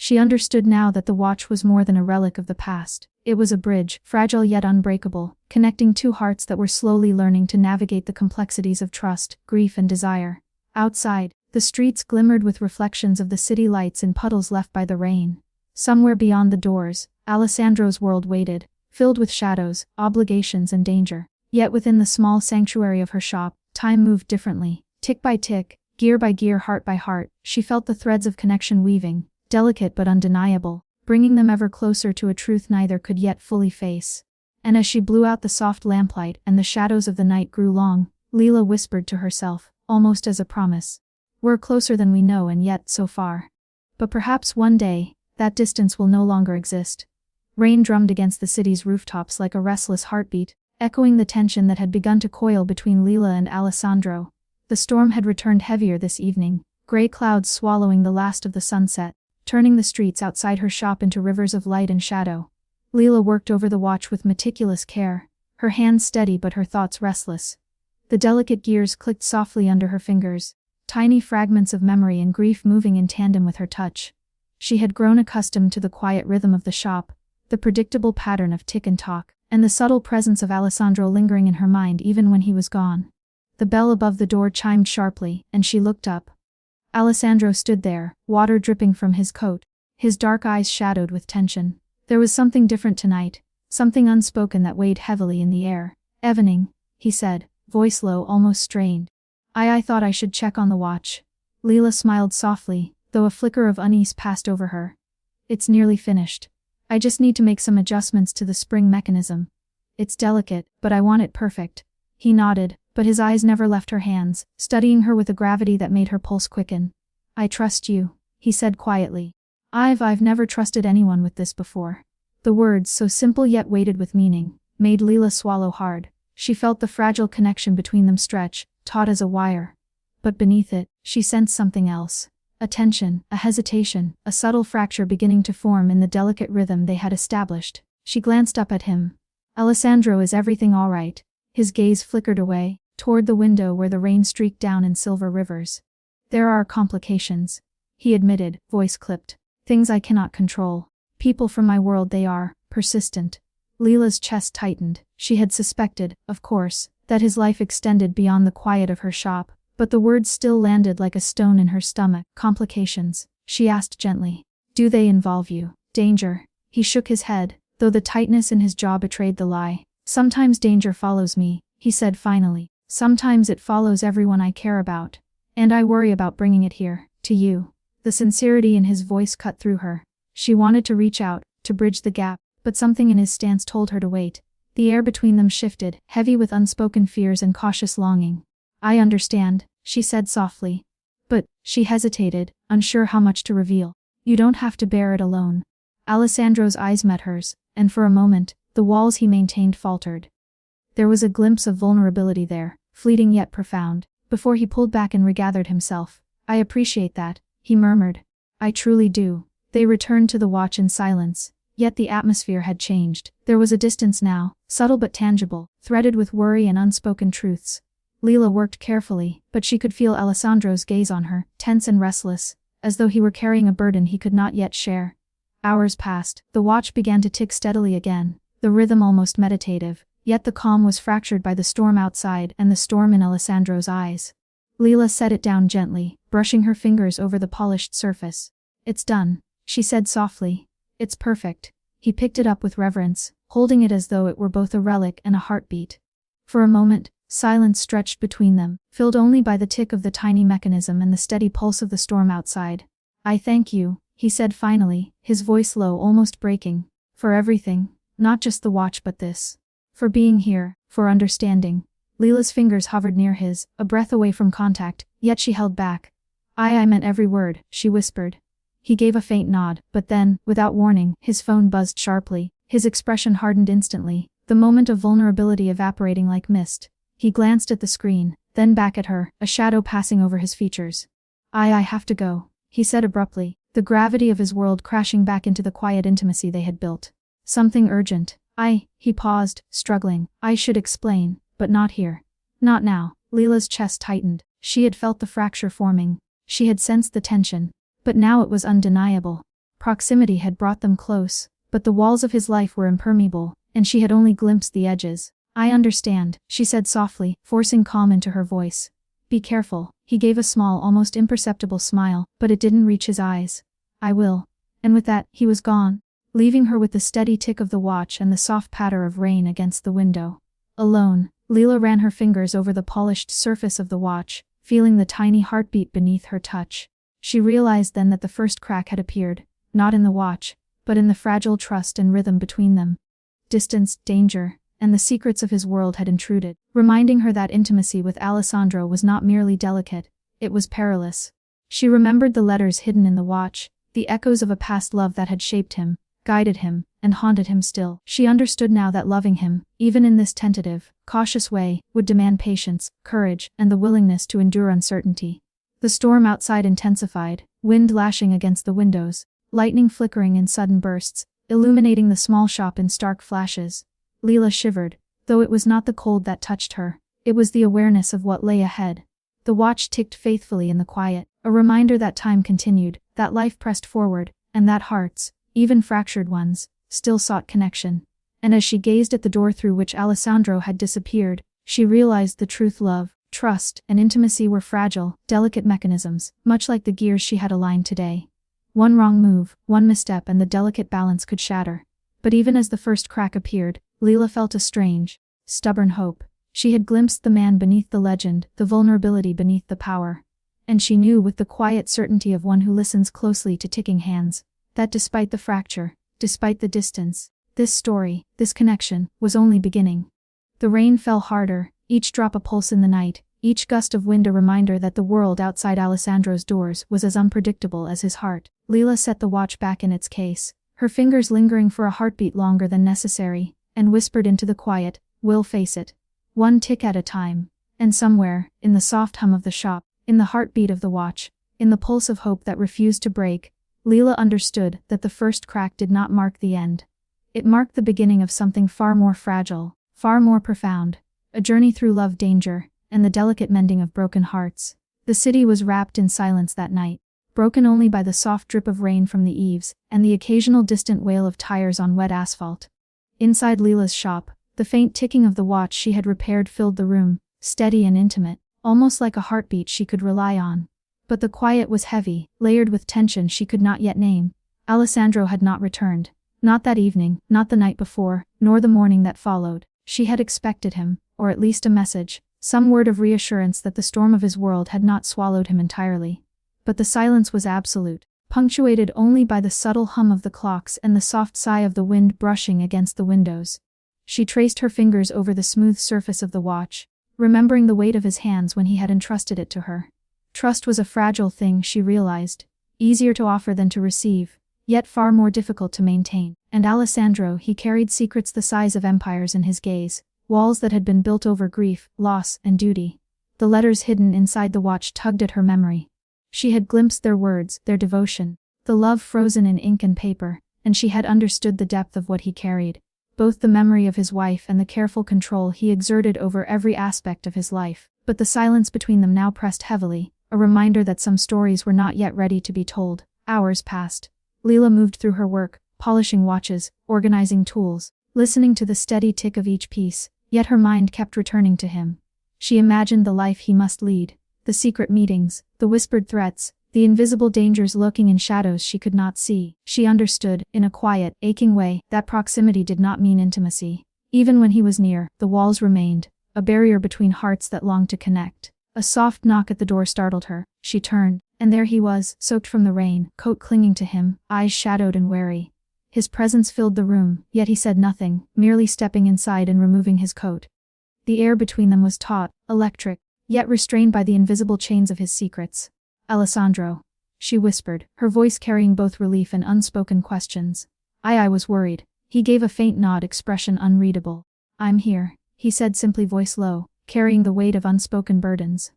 She understood now that the watch was more than a relic of the past. It was a bridge, fragile yet unbreakable, connecting two hearts that were slowly learning to navigate the complexities of trust, grief and desire. Outside, the streets glimmered with reflections of the city lights in puddles left by the rain. Somewhere beyond the doors, Alessandro's world waited, filled with shadows, obligations and danger. Yet within the small sanctuary of her shop, time moved differently. Tick by tick, gear by gear, heart by heart, she felt the threads of connection weaving, delicate but undeniable, bringing them ever closer to a truth neither could yet fully face. And as she blew out the soft lamplight and the shadows of the night grew long, Leela whispered to herself, almost as a promise. We're closer than we know and yet so far. But perhaps one day, that distance will no longer exist. Rain drummed against the city's rooftops like a restless heartbeat, echoing the tension that had begun to coil between Leela and Alessandro. The storm had returned heavier this evening, gray clouds swallowing the last of the sunset, turning the streets outside her shop into rivers of light and shadow. Leela worked over the watch with meticulous care, her hands steady but her thoughts restless. The delicate gears clicked softly under her fingers, tiny fragments of memory and grief moving in tandem with her touch. She had grown accustomed to the quiet rhythm of the shop, the predictable pattern of tick and talk, and the subtle presence of Alessandro lingering in her mind even when he was gone. The bell above the door chimed sharply, and she looked up. Alessandro stood there, water dripping from his coat, his dark eyes shadowed with tension. There was something different tonight, something unspoken that weighed heavily in the air. "Evening," he said, voice low, almost strained. I thought I should check on the watch." Leela smiled softly, though a flicker of unease passed over her. "It's nearly finished. I just need to make some adjustments to the spring mechanism. It's delicate, but I want it perfect." He nodded, but his eyes never left her hands, studying her with a gravity that made her pulse quicken. "I trust you," he said quietly. I've never trusted anyone with this before." The words, so simple yet weighted with meaning, made Leela swallow hard. She felt the fragile connection between them stretch, taut as a wire. But beneath it, she sensed something else. A tension, a hesitation, a subtle fracture beginning to form in the delicate rhythm they had established. She glanced up at him. "Alessandro, is everything all right?" His gaze flickered away, toward the window where the rain streaked down in silver rivers. "There are complications," he admitted, voice clipped. "Things I cannot control. People from my world, they are persistent." Leela's chest tightened. She had suspected, of course, that his life extended beyond the quiet of her shop, but the words still landed like a stone in her stomach. "Complications?" she asked gently. "Do they involve you?" "Danger." He shook his head, though the tightness in his jaw betrayed the lie. "Sometimes danger follows me," he said finally. "Sometimes it follows everyone I care about. And I worry about bringing it here, to you." The sincerity in his voice cut through her. She wanted to reach out, to bridge the gap, but something in his stance told her to wait. The air between them shifted, heavy with unspoken fears and cautious longing. "I understand," she said softly. "But," she hesitated, unsure how much to reveal. "You don't have to bear it alone." Alessandro's eyes met hers, and for a moment, the walls he maintained faltered. There was a glimpse of vulnerability there, fleeting yet profound, before he pulled back and regathered himself. "I appreciate that," he murmured. "I truly do." They returned to the watch in silence, yet the atmosphere had changed. There was a distance now, subtle but tangible, threaded with worry and unspoken truths. Leela worked carefully, but she could feel Alessandro's gaze on her, tense and restless, as though he were carrying a burden he could not yet share. Hours passed, the watch began to tick steadily again, the rhythm almost meditative, yet the calm was fractured by the storm outside and the storm in Alessandro's eyes. Leela set it down gently, brushing her fingers over the polished surface. "It's done," she said softly. "It's perfect." He picked it up with reverence, holding it as though it were both a relic and a heartbeat. For a moment, silence stretched between them, filled only by the tick of the tiny mechanism and the steady pulse of the storm outside. "I thank you," he said finally, his voice low, almost breaking. "For everything, not just the watch but this. For being here, for understanding." Leela's fingers hovered near his, a breath away from contact, yet she held back. I meant every word," she whispered. He gave a faint nod, but then, without warning, his phone buzzed sharply. His expression hardened instantly, the moment of vulnerability evaporating like mist. He glanced at the screen, then back at her, a shadow passing over his features. I have to go," he said abruptly, the gravity of his world crashing back into the quiet intimacy they had built. "Something urgent." He paused, struggling. "I should explain, but not here." "Not now." Leela's chest tightened. She had felt the fracture forming. She had sensed the tension. But now it was undeniable. Proximity had brought them close, but the walls of his life were impermeable, and she had only glimpsed the edges. "I understand," she said softly, forcing calm into her voice. "Be careful." He gave a small, almost imperceptible smile, but it didn't reach his eyes. "I will." And with that, he was gone, leaving her with the steady tick of the watch and the soft patter of rain against the window. Alone, Leela ran her fingers over the polished surface of the watch, feeling the tiny heartbeat beneath her touch. She realized then that the first crack had appeared, not in the watch, but in the fragile trust and rhythm between them. Distance, danger, and the secrets of his world had intruded, reminding her that intimacy with Alessandro was not merely delicate, it was perilous. She remembered the letters hidden in the watch, the echoes of a past love that had shaped him, guided him, and haunted him still. She understood now that loving him, even in this tentative, cautious way, would demand patience, courage, and the willingness to endure uncertainty. The storm outside intensified, wind lashing against the windows, lightning flickering in sudden bursts, illuminating the small shop in stark flashes. Leela shivered, though it was not the cold that touched her, it was the awareness of what lay ahead. The watch ticked faithfully in the quiet, a reminder that time continued, that life pressed forward, and that hearts, even fractured ones, still sought connection. And as she gazed at the door through which Alessandro had disappeared, she realized the truth: love, trust, and intimacy were fragile, delicate mechanisms, much like the gears she had aligned today. One wrong move, one misstep, and the delicate balance could shatter. But even as the first crack appeared, Leela felt a strange, stubborn hope. She had glimpsed the man beneath the legend, the vulnerability beneath the power. And she knew with the quiet certainty of one who listens closely to ticking hands, that despite the fracture, despite the distance, this story, this connection, was only beginning. The rain fell harder, each drop a pulse in the night, each gust of wind a reminder that the world outside Alessandro's doors was as unpredictable as his heart. Leela set the watch back in its case, her fingers lingering for a heartbeat longer than necessary, and whispered into the quiet, "We'll face it. One tick at a time." And somewhere, in the soft hum of the shop, in the heartbeat of the watch, in the pulse of hope that refused to break, Leela understood that the first crack did not mark the end. It marked the beginning of something far more fragile, far more profound, a journey through love, danger, and the delicate mending of broken hearts. The city was wrapped in silence that night, broken only by the soft drip of rain from the eaves, and the occasional distant wail of tires on wet asphalt. Inside Leela's shop, the faint ticking of the watch she had repaired filled the room, steady and intimate, almost like a heartbeat she could rely on. But the quiet was heavy, layered with tension she could not yet name. Alessandro had not returned. Not that evening, not the night before, nor the morning that followed. She had expected him, or at least a message, some word of reassurance that the storm of his world had not swallowed him entirely. But the silence was absolute, punctuated only by the subtle hum of the clocks and the soft sigh of the wind brushing against the windows. She traced her fingers over the smooth surface of the watch, remembering the weight of his hands when he had entrusted it to her. Trust was a fragile thing, she realized, easier to offer than to receive, yet far more difficult to maintain. And Alessandro, he carried secrets the size of empires in his gaze, walls that had been built over grief, loss, and duty. The letters hidden inside the watch tugged at her memory. She had glimpsed their words, their devotion, the love frozen in ink and paper, and she had understood the depth of what he carried, both the memory of his wife and the careful control he exerted over every aspect of his life. But the silence between them now pressed heavily, a reminder that some stories were not yet ready to be told. Hours passed. Leela moved through her work, polishing watches, organizing tools, listening to the steady tick of each piece, yet her mind kept returning to him. She imagined the life he must lead, the secret meetings, the whispered threats, the invisible dangers lurking in shadows she could not see. She understood, in a quiet, aching way, that proximity did not mean intimacy. Even when he was near, the walls remained, a barrier between hearts that longed to connect. A soft knock at the door startled her. She turned, and there he was, soaked from the rain, coat clinging to him, eyes shadowed and wary. His presence filled the room, yet he said nothing, merely stepping inside and removing his coat. The air between them was taut, electric, yet restrained by the invisible chains of his secrets. "Alessandro," she whispered, her voice carrying both relief and unspoken questions. I was worried." He gave a faint nod, expression unreadable. "I'm here," he said simply, voice low, carrying the weight of unspoken burdens.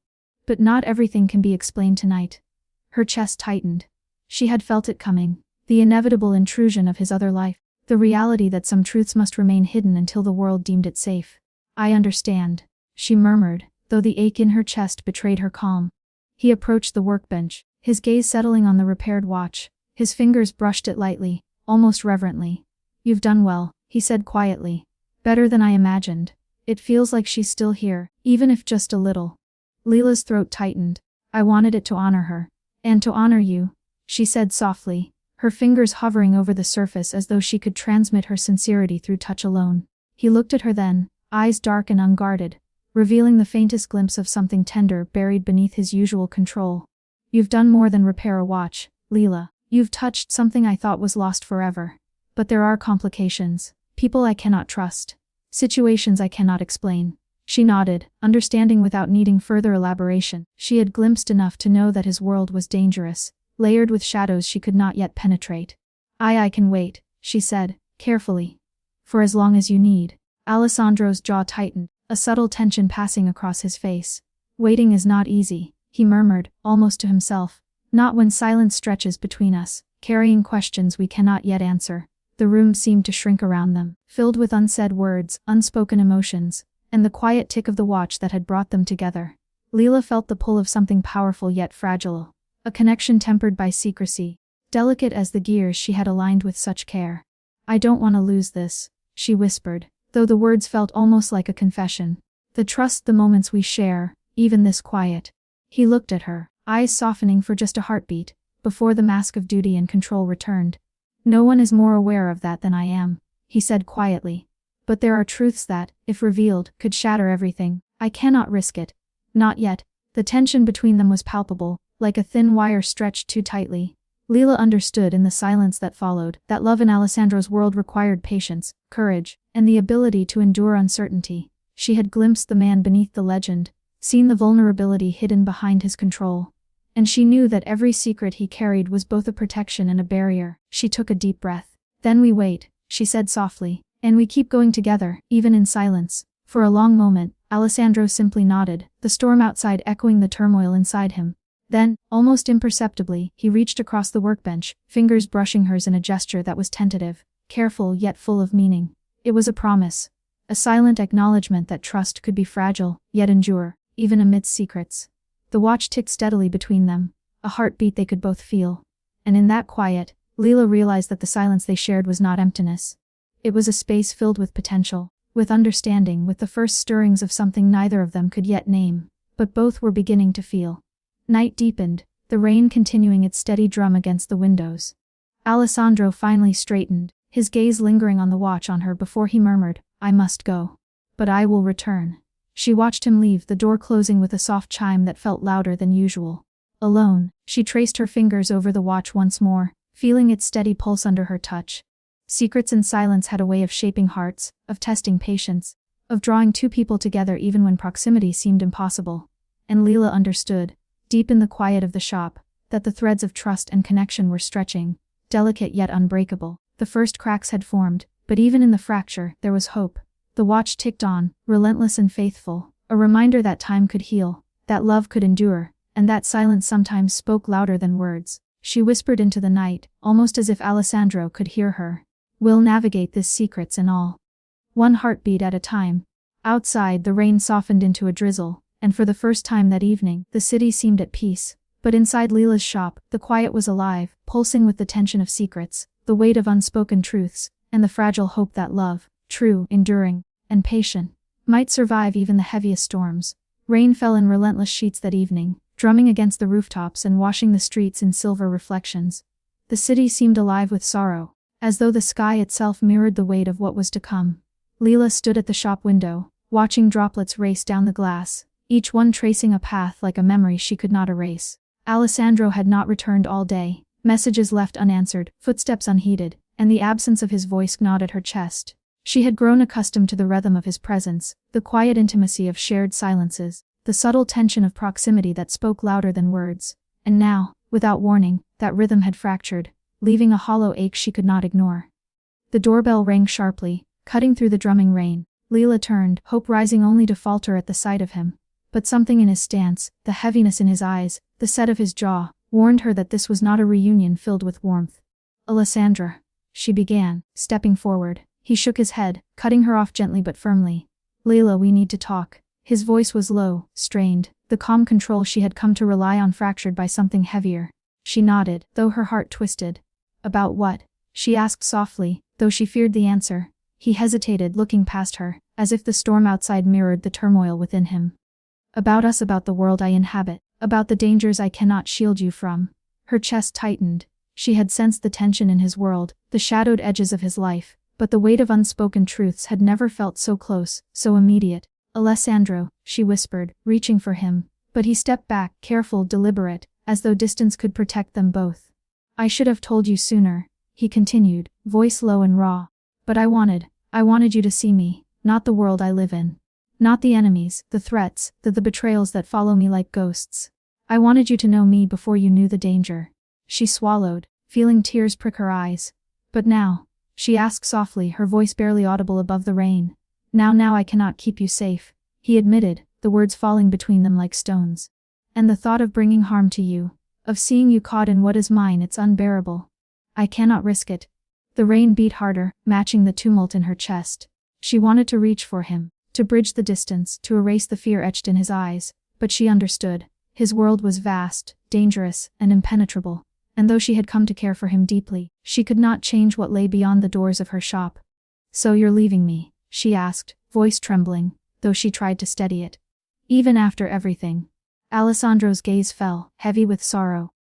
"But not everything can be explained tonight." Her chest tightened. She had felt it coming, the inevitable intrusion of his other life, the reality that some truths must remain hidden until the world deemed it safe. "I understand," she murmured, though the ache in her chest betrayed her calm. He approached the workbench, his gaze settling on the repaired watch, His fingers brushed it lightly, almost reverently. "You've done well," he said quietly. "Better than I imagined. It feels like she's still here, even if just a little." Leela's throat tightened. "I wanted it to honor her. And to honor you," she said softly, her fingers hovering over the surface as though she could transmit her sincerity through touch alone. He looked at her then, eyes dark and unguarded, revealing the faintest glimpse of something tender buried beneath his usual control. "You've done more than repair a watch, Leela. You've touched something I thought was lost forever. But there are complications. People I cannot trust. Situations I cannot explain." She nodded, understanding without needing further elaboration. She had glimpsed enough to know that his world was dangerous, layered with shadows she could not yet penetrate. I can wait," she said, carefully. "For as long as you need." Alessandro's jaw tightened, a subtle tension passing across his face. "Waiting is not easy," he murmured, almost to himself. "Not when silence stretches between us, carrying questions we cannot yet answer." The room seemed to shrink around them, filled with unsaid words, unspoken emotions, and the quiet tick of the watch that had brought them together. Leela felt the pull of something powerful yet fragile, a connection tempered by secrecy, delicate as the gears she had aligned with such care. "I don't want to lose this," she whispered, though the words felt almost like a confession. "The trust, the moments we share, even this quiet." He looked at her, eyes softening for just a heartbeat, before the mask of duty and control returned. "No one is more aware of that than I am," he said quietly. "But there are truths that, if revealed, could shatter everything. I cannot risk it. Not yet." The tension between them was palpable, like a thin wire stretched too tightly. Leela understood in the silence that followed that love in Alessandro's world required patience, courage, and the ability to endure uncertainty. She had glimpsed the man beneath the legend, seen the vulnerability hidden behind his control. And she knew that every secret he carried was both a protection and a barrier. She took a deep breath. "Then we wait," she said softly, "and we keep going together, even in silence." For a long moment, Alessandro simply nodded, the storm outside echoing the turmoil inside him. Then, almost imperceptibly, he reached across the workbench, fingers brushing hers in a gesture that was tentative, careful yet full of meaning. It was a promise. A silent acknowledgement that trust could be fragile, yet endure, even amidst secrets. The watch ticked steadily between them, a heartbeat they could both feel. And in that quiet, Leela realized that the silence they shared was not emptiness. It was a space filled with potential, with understanding, with the first stirrings of something neither of them could yet name, but both were beginning to feel. Night deepened, the rain continuing its steady drum against the windows. Alessandro finally straightened, his gaze lingering on the watch on her before he murmured, "I must go. But I will return." She watched him leave, the door closing with a soft chime that felt louder than usual. Alone, she traced her fingers over the watch once more, feeling its steady pulse under her touch. Secrets and silence had a way of shaping hearts, of testing patience, of drawing two people together even when proximity seemed impossible. And Leela understood, deep in the quiet of the shop, that the threads of trust and connection were stretching, delicate yet unbreakable. The first cracks had formed, but even in the fracture, there was hope. The watch ticked on, relentless and faithful, a reminder that time could heal, that love could endure, and that silence sometimes spoke louder than words. She whispered into the night, almost as if Alessandro could hear her. "We'll navigate this, secrets and all. One heartbeat at a time." Outside, the rain softened into a drizzle, and for the first time that evening, the city seemed at peace. But inside Leela's shop, the quiet was alive, pulsing with the tension of secrets, the weight of unspoken truths, and the fragile hope that love, true, enduring, and patient, might survive even the heaviest storms. Rain fell in relentless sheets that evening, drumming against the rooftops and washing the streets in silver reflections. The city seemed alive with sorrow, as though the sky itself mirrored the weight of what was to come. Leela stood at the shop window, watching droplets race down the glass, each one tracing a path like a memory she could not erase. Alessandro had not returned all day, messages left unanswered, footsteps unheeded, and the absence of his voice gnawed at her chest. She had grown accustomed to the rhythm of his presence, the quiet intimacy of shared silences, the subtle tension of proximity that spoke louder than words. And now, without warning, that rhythm had fractured, leaving a hollow ache she could not ignore. The doorbell rang sharply, cutting through the drumming rain. Leela turned, hope rising only to falter at the sight of him. But something in his stance, the heaviness in his eyes, the set of his jaw, warned her that this was not a reunion filled with warmth. "Alessandra," she began, stepping forward. He shook his head, cutting her off gently but firmly. "Leela, we need to talk." His voice was low, strained, the calm control she had come to rely on fractured by something heavier. She nodded, though her heart twisted. About what? She asked softly, though she feared the answer. He hesitated, looking past her, as if the storm outside mirrored the turmoil within him. About us, about the world I inhabit, about the dangers I cannot shield you from. Her chest tightened. She had sensed the tension in his world, the shadowed edges of his life, but the weight of unspoken truths had never felt so close, so immediate. Alessandro, she whispered, reaching for him, but he stepped back, careful, deliberate, as though distance could protect them both. I should have told you sooner, he continued, voice low and raw. But I wanted you to see me, not the world I live in. Not the enemies, the threats, the betrayals that follow me like ghosts. I wanted you to know me before you knew the danger. She swallowed, feeling tears prick her eyes. But now, she asked softly, her voice barely audible above the rain. Now I cannot keep you safe, he admitted, the words falling between them like stones. And the thought of bringing harm to you, of seeing you caught in what is mine, it's unbearable. I cannot risk it. The rain beat harder, matching the tumult in her chest. She wanted to reach for him, to bridge the distance, to erase the fear etched in his eyes, but she understood. His world was vast, dangerous, and impenetrable, and though she had come to care for him deeply, she could not change what lay beyond the doors of her shop. So you're leaving me? She asked, voice trembling, though she tried to steady it. Even after everything. Alessandro's gaze fell, heavy with sorrow.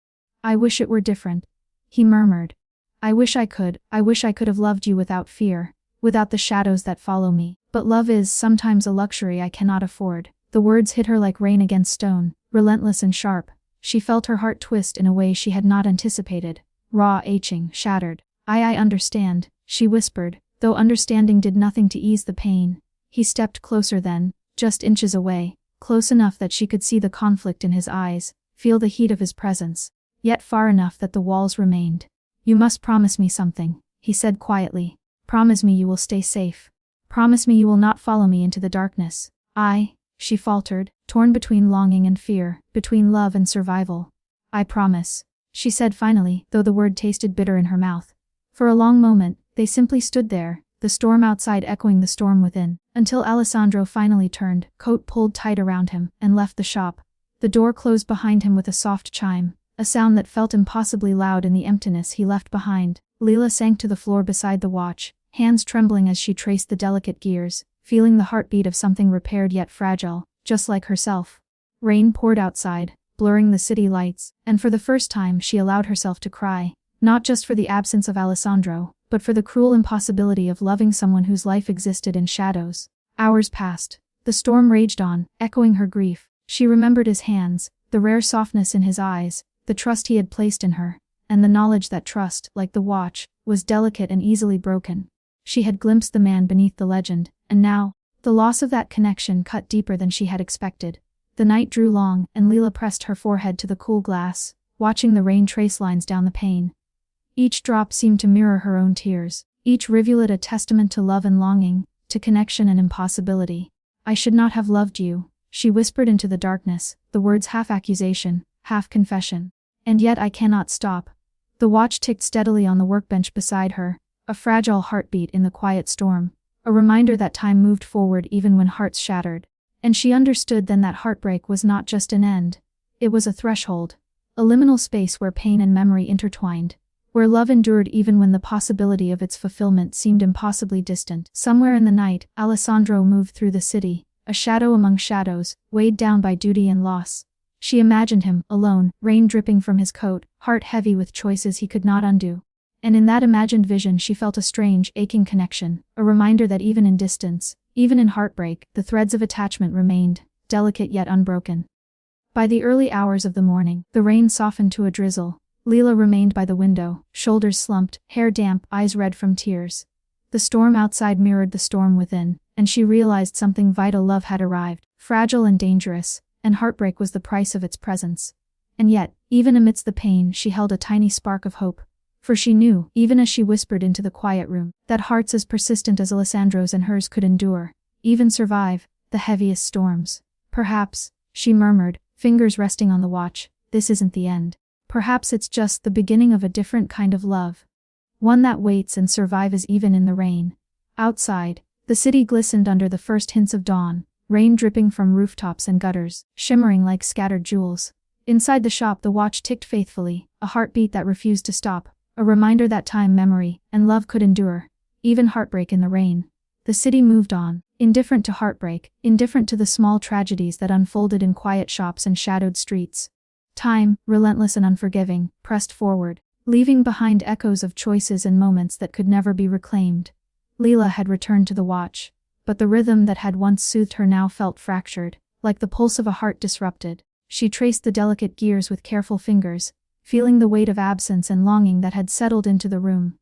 I wish it were different, he murmured. I wish I could have loved you without fear, without the shadows that follow me, but love is sometimes a luxury I cannot afford. The words hit her like rain against stone, relentless and sharp. She felt her heart twist in a way she had not anticipated, raw, aching, shattered. I understand, she whispered, though understanding did nothing to ease the pain. He stepped closer then, just inches away, close enough that she could see the conflict in his eyes, feel the heat of his presence, yet far enough that the walls remained. You must promise me something, he said quietly. Promise me you will stay safe. Promise me you will not follow me into the darkness. She faltered, torn between longing and fear, between love and survival. I promise, she said finally, though the word tasted bitter in her mouth. For a long moment, they simply stood there, the storm outside echoing the storm within, until Alessandro finally turned, coat pulled tight around him, and left the shop. The door closed behind him with a soft chime, a sound that felt impossibly loud in the emptiness he left behind. Leila sank to the floor beside the watch, hands trembling as she traced the delicate gears, feeling the heartbeat of something repaired yet fragile, just like herself. Rain poured outside, blurring the city lights, and for the first time she allowed herself to cry, not just for the absence of Alessandro, but for the cruel impossibility of loving someone whose life existed in shadows. Hours passed. The storm raged on, echoing her grief. She remembered his hands, the rare softness in his eyes, the trust he had placed in her, and the knowledge that trust, like the watch, was delicate and easily broken. She had glimpsed the man beneath the legend, and now, the loss of that connection cut deeper than she had expected. The night drew long, and Leila pressed her forehead to the cool glass, watching the rain trace lines down the pane. Each drop seemed to mirror her own tears, each rivulet a testament to love and longing, to connection and impossibility. I should not have loved you, she whispered into the darkness, the words half accusation, half confession. And yet I cannot stop. The watch ticked steadily on the workbench beside her, a fragile heartbeat in the quiet storm, a reminder that time moved forward even when hearts shattered. And she understood then that heartbreak was not just an end. It was a threshold, a liminal space where pain and memory intertwined, where love endured even when the possibility of its fulfillment seemed impossibly distant. Somewhere in the night, Alessandro moved through the city, a shadow among shadows, weighed down by duty and loss. She imagined him, alone, rain dripping from his coat, heart heavy with choices he could not undo. And in that imagined vision she felt a strange, aching connection, a reminder that even in distance, even in heartbreak, the threads of attachment remained, delicate yet unbroken. By the early hours of the morning, the rain softened to a drizzle. Leila remained by the window, shoulders slumped, hair damp, eyes red from tears. The storm outside mirrored the storm within, and she realized something vital: love had arrived, fragile and dangerous, and heartbreak was the price of its presence. And yet, even amidst the pain, she held a tiny spark of hope. For she knew, even as she whispered into the quiet room, that hearts as persistent as Alessandro's and hers could endure, even survive, the heaviest storms. Perhaps, she murmured, fingers resting on the watch, this isn't the end. Perhaps it's just the beginning of a different kind of love. One that waits and survives even in the rain. Outside, the city glistened under the first hints of dawn, rain dripping from rooftops and gutters, shimmering like scattered jewels. Inside the shop the watch ticked faithfully, a heartbeat that refused to stop, a reminder that time, memory, and love could endure, even heartbreak in the rain. The city moved on, indifferent to heartbreak, indifferent to the small tragedies that unfolded in quiet shops and shadowed streets. Time, relentless and unforgiving, pressed forward, leaving behind echoes of choices and moments that could never be reclaimed. Leela had returned to the watch, but the rhythm that had once soothed her now felt fractured, like the pulse of a heart disrupted. She traced the delicate gears with careful fingers, feeling the weight of absence and longing that had settled into the room.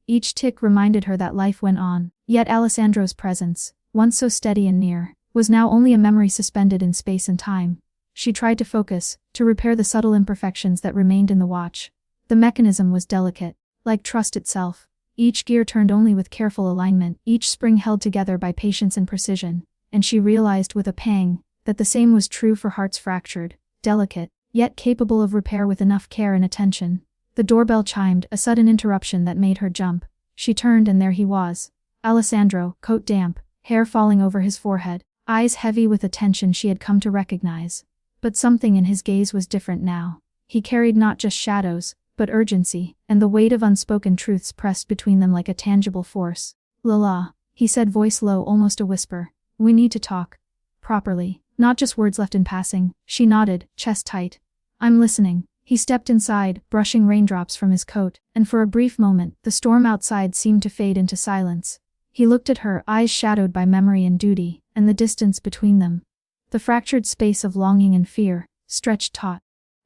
Each tick reminded her that life went on, yet Alessandro's presence, once so steady and near, was now only a memory suspended in space and time. She tried to focus, to repair the subtle imperfections that remained in the watch. The mechanism was delicate, like trust itself. Each gear turned only with careful alignment, each spring held together by patience and precision, and she realized with a pang that the same was true for hearts fractured, delicate, yet capable of repair with enough care and attention. The doorbell chimed, a sudden interruption that made her jump. She turned and there he was. Alessandro, coat damp, hair falling over his forehead, eyes heavy with attention she had come to recognize. But something in his gaze was different now. He carried not just shadows, but urgency, and the weight of unspoken truths pressed between them like a tangible force. "Lala," he said, voice low, almost a whisper. "We need to talk. Properly. Not just words left in passing." She nodded, chest tight. "I'm listening." He stepped inside, brushing raindrops from his coat, and for a brief moment, the storm outside seemed to fade into silence. He looked at her, eyes shadowed by memory and duty, and the distance between them. The fractured space of longing and fear, stretched taut.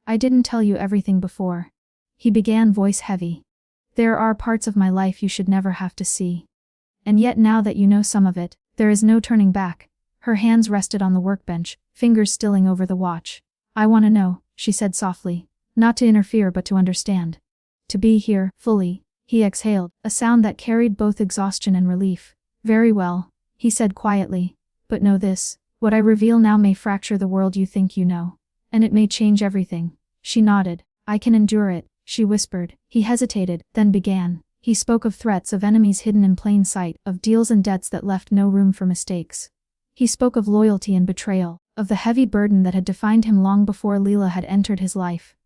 "I didn't tell you everything before," he began, voice heavy. "There are parts of my life you should never have to see. And yet now that you know some of it, there is no turning back." Her hands rested on the workbench, fingers stilling over the watch. "I want to know," she said softly. "Not to interfere but to understand. To be here, fully." He exhaled, a sound that carried both exhaustion and relief. "Very well," he said quietly. "But know this, what I reveal now may fracture the world you think you know. And it may change everything." She nodded. "I can endure it," she whispered. He hesitated, then began. He spoke of threats, of enemies hidden in plain sight, of deals and debts that left no room for mistakes. He spoke of loyalty and betrayal, of the heavy burden that had defined him long before Leela had entered his life.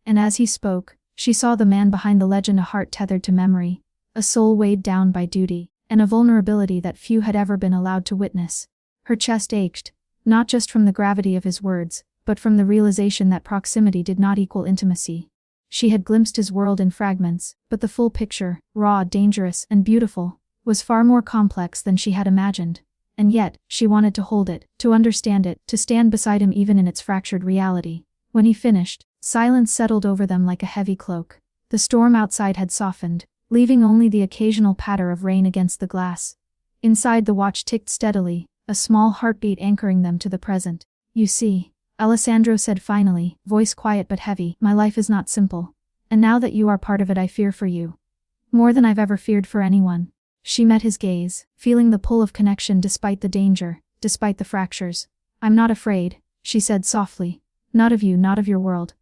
And as he spoke, she saw the man behind the legend, a heart tethered to memory, a soul weighed down by duty, and a vulnerability that few had ever been allowed to witness. Her chest ached, not just from the gravity of his words, but from the realization that proximity did not equal intimacy. She had glimpsed his world in fragments, but the full picture, raw, dangerous, and beautiful, was far more complex than she had imagined. And yet, she wanted to hold it, to understand it, to stand beside him even in its fractured reality. When he finished, silence settled over them like a heavy cloak. The storm outside had softened, leaving only the occasional patter of rain against the glass. Inside, the watch ticked steadily, a small heartbeat anchoring them to the present. "You see," Alessandro said finally, voice quiet but heavy, "my life is not simple. And now that you are part of it, I fear for you. More than I've ever feared for anyone." She met his gaze, feeling the pull of connection despite the danger, despite the fractures. "I'm not afraid," she said softly. "Not of you, not of your world.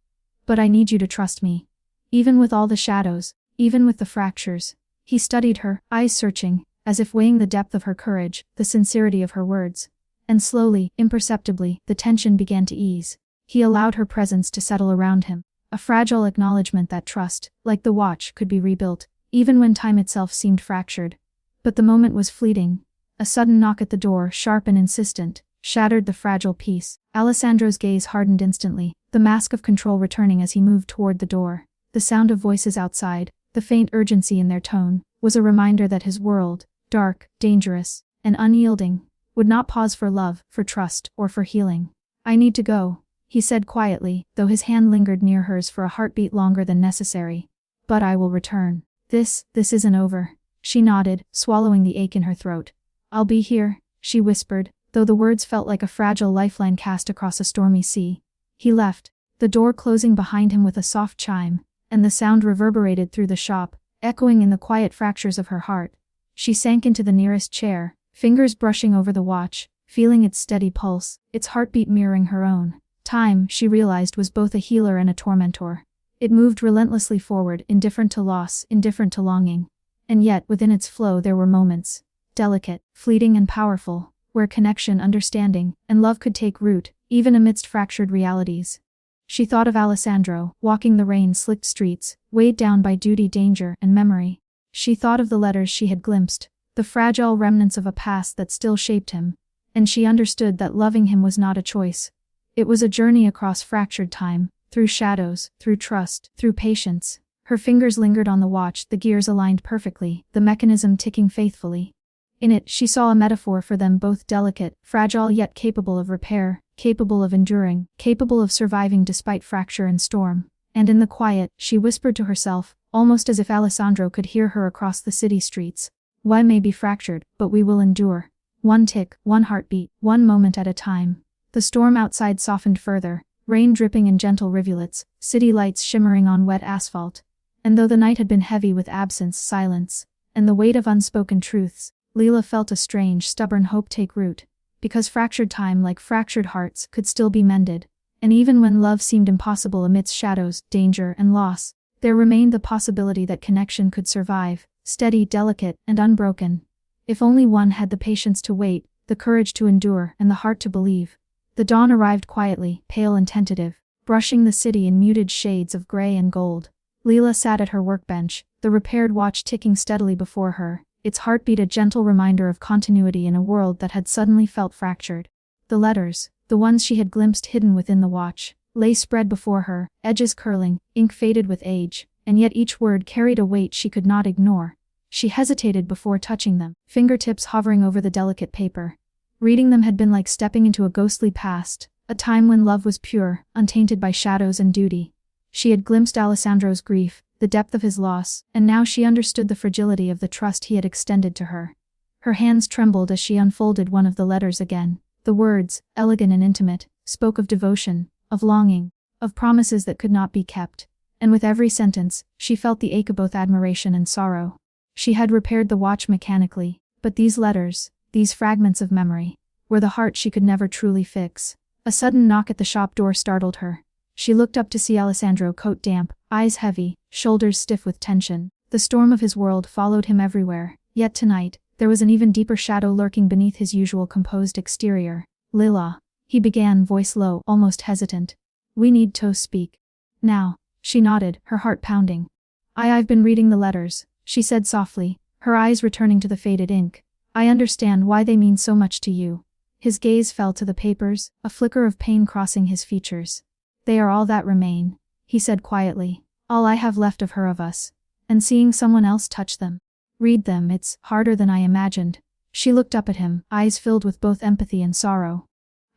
But I need you to trust me. Even with all the shadows, even with the fractures." He studied her, eyes searching, as if weighing the depth of her courage, the sincerity of her words. And slowly, imperceptibly, the tension began to ease. He allowed her presence to settle around him, a fragile acknowledgement that trust, like the watch, could be rebuilt, even when time itself seemed fractured. But the moment was fleeting. A sudden knock at the door, sharp and insistent, shattered the fragile peace. Alessandro's gaze hardened instantly, the mask of control returning as he moved toward the door. The sound of voices outside, the faint urgency in their tone, was a reminder that his world, dark, dangerous, and unyielding, would not pause for love, for trust, or for healing. "I need to go," he said quietly, though his hand lingered near hers for a heartbeat longer than necessary. "But I will return. This isn't over." She nodded, swallowing the ache in her throat. "I'll be here," she whispered, though the words felt like a fragile lifeline cast across a stormy sea. He left, the door closing behind him with a soft chime, and the sound reverberated through the shop, echoing in the quiet fractures of her heart. She sank into the nearest chair, fingers brushing over the watch, feeling its steady pulse, its heartbeat mirroring her own. Time, she realized, was both a healer and a tormentor. It moved relentlessly forward, indifferent to loss, indifferent to longing. And yet, within its flow there were moments, delicate, fleeting and powerful, where connection, understanding, and love could take root, even amidst fractured realities. She thought of Alessandro, walking the rain-slicked streets, weighed down by duty, danger, and memory. She thought of the letters she had glimpsed, the fragile remnants of a past that still shaped him, and she understood that loving him was not a choice. It was a journey across fractured time, through shadows, through trust, through patience. Her fingers lingered on the watch, the gears aligned perfectly, the mechanism ticking faithfully. In it, she saw a metaphor for them both, delicate, fragile yet capable of repair, capable of enduring, capable of surviving despite fracture and storm. And in the quiet, she whispered to herself, almost as if Alessandro could hear her across the city streets. "We may be fractured, but we will endure. One tick, one heartbeat, one moment at a time." The storm outside softened further, rain dripping in gentle rivulets, city lights shimmering on wet asphalt. And though the night had been heavy with absence, silence, and the weight of unspoken truths, Leela felt a strange, stubborn hope take root. Because fractured time, like fractured hearts, could still be mended. And even when love seemed impossible amidst shadows, danger, and loss, there remained the possibility that connection could survive, steady, delicate, and unbroken. If only one had the patience to wait, the courage to endure, and the heart to believe. The dawn arrived quietly, pale and tentative, brushing the city in muted shades of gray and gold. Leela sat at her workbench, the repaired watch ticking steadily before her, its heartbeat a gentle reminder of continuity in a world that had suddenly felt fractured. The letters, the ones she had glimpsed hidden within the watch, lay spread before her, edges curling, ink faded with age, and yet each word carried a weight she could not ignore. She hesitated before touching them, fingertips hovering over the delicate paper. Reading them had been like stepping into a ghostly past, a time when love was pure, untainted by shadows and duty. She had glimpsed Alessandro's grief, the depth of his loss, and now she understood the fragility of the trust he had extended to her. Her hands trembled as she unfolded one of the letters again. The words, elegant and intimate, spoke of devotion, of longing, of promises that could not be kept. And with every sentence, she felt the ache of both admiration and sorrow. She had repaired the watch mechanically, but these letters, these fragments of memory, were the heart she could never truly fix. A sudden knock at the shop door startled her. She looked up to see Alessandro, coat damp, eyes heavy, shoulders stiff with tension. The storm of his world followed him everywhere, yet tonight, there was an even deeper shadow lurking beneath his usual composed exterior. "Lila," he began, voice low, almost hesitant. "We need to speak. Now." She nodded, her heart pounding. I've been reading the letters," she said softly, her eyes returning to the faded ink. "I understand why they mean so much to you." His gaze fell to the papers, a flicker of pain crossing his features. "They are all that remain," he said quietly. "All I have left of her, of us. And seeing someone else touch them. Read them, it's harder than I imagined." She looked up at him, eyes filled with both empathy and sorrow.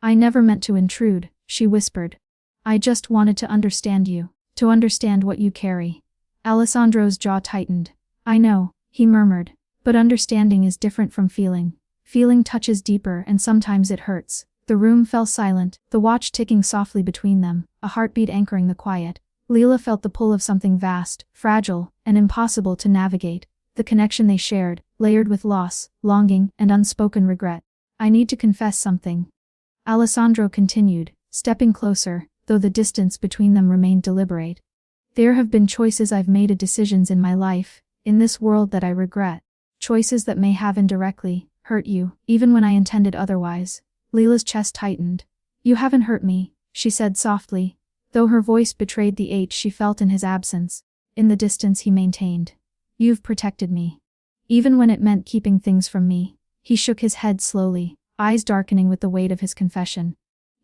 "I never meant to intrude," she whispered. "I just wanted to understand you, to understand what you carry." Alessandro's jaw tightened. "I know," he murmured, "but understanding is different from feeling. Feeling touches deeper and sometimes it hurts." The room fell silent, the watch ticking softly between them, a heartbeat anchoring the quiet. Leela felt the pull of something vast, fragile, and impossible to navigate. The connection they shared, layered with loss, longing, and unspoken regret. "I need to confess something," Alessandro continued, stepping closer, though the distance between them remained deliberate. "There have been choices I've made, decisions in my life, in this world that I regret. Choices that may have indirectly hurt you, even when I intended otherwise." Leela's chest tightened. "You haven't hurt me," she said softly, though her voice betrayed the ache she felt in his absence. In the distance he maintained. "You've protected me. Even when it meant keeping things from me." He shook his head slowly, eyes darkening with the weight of his confession.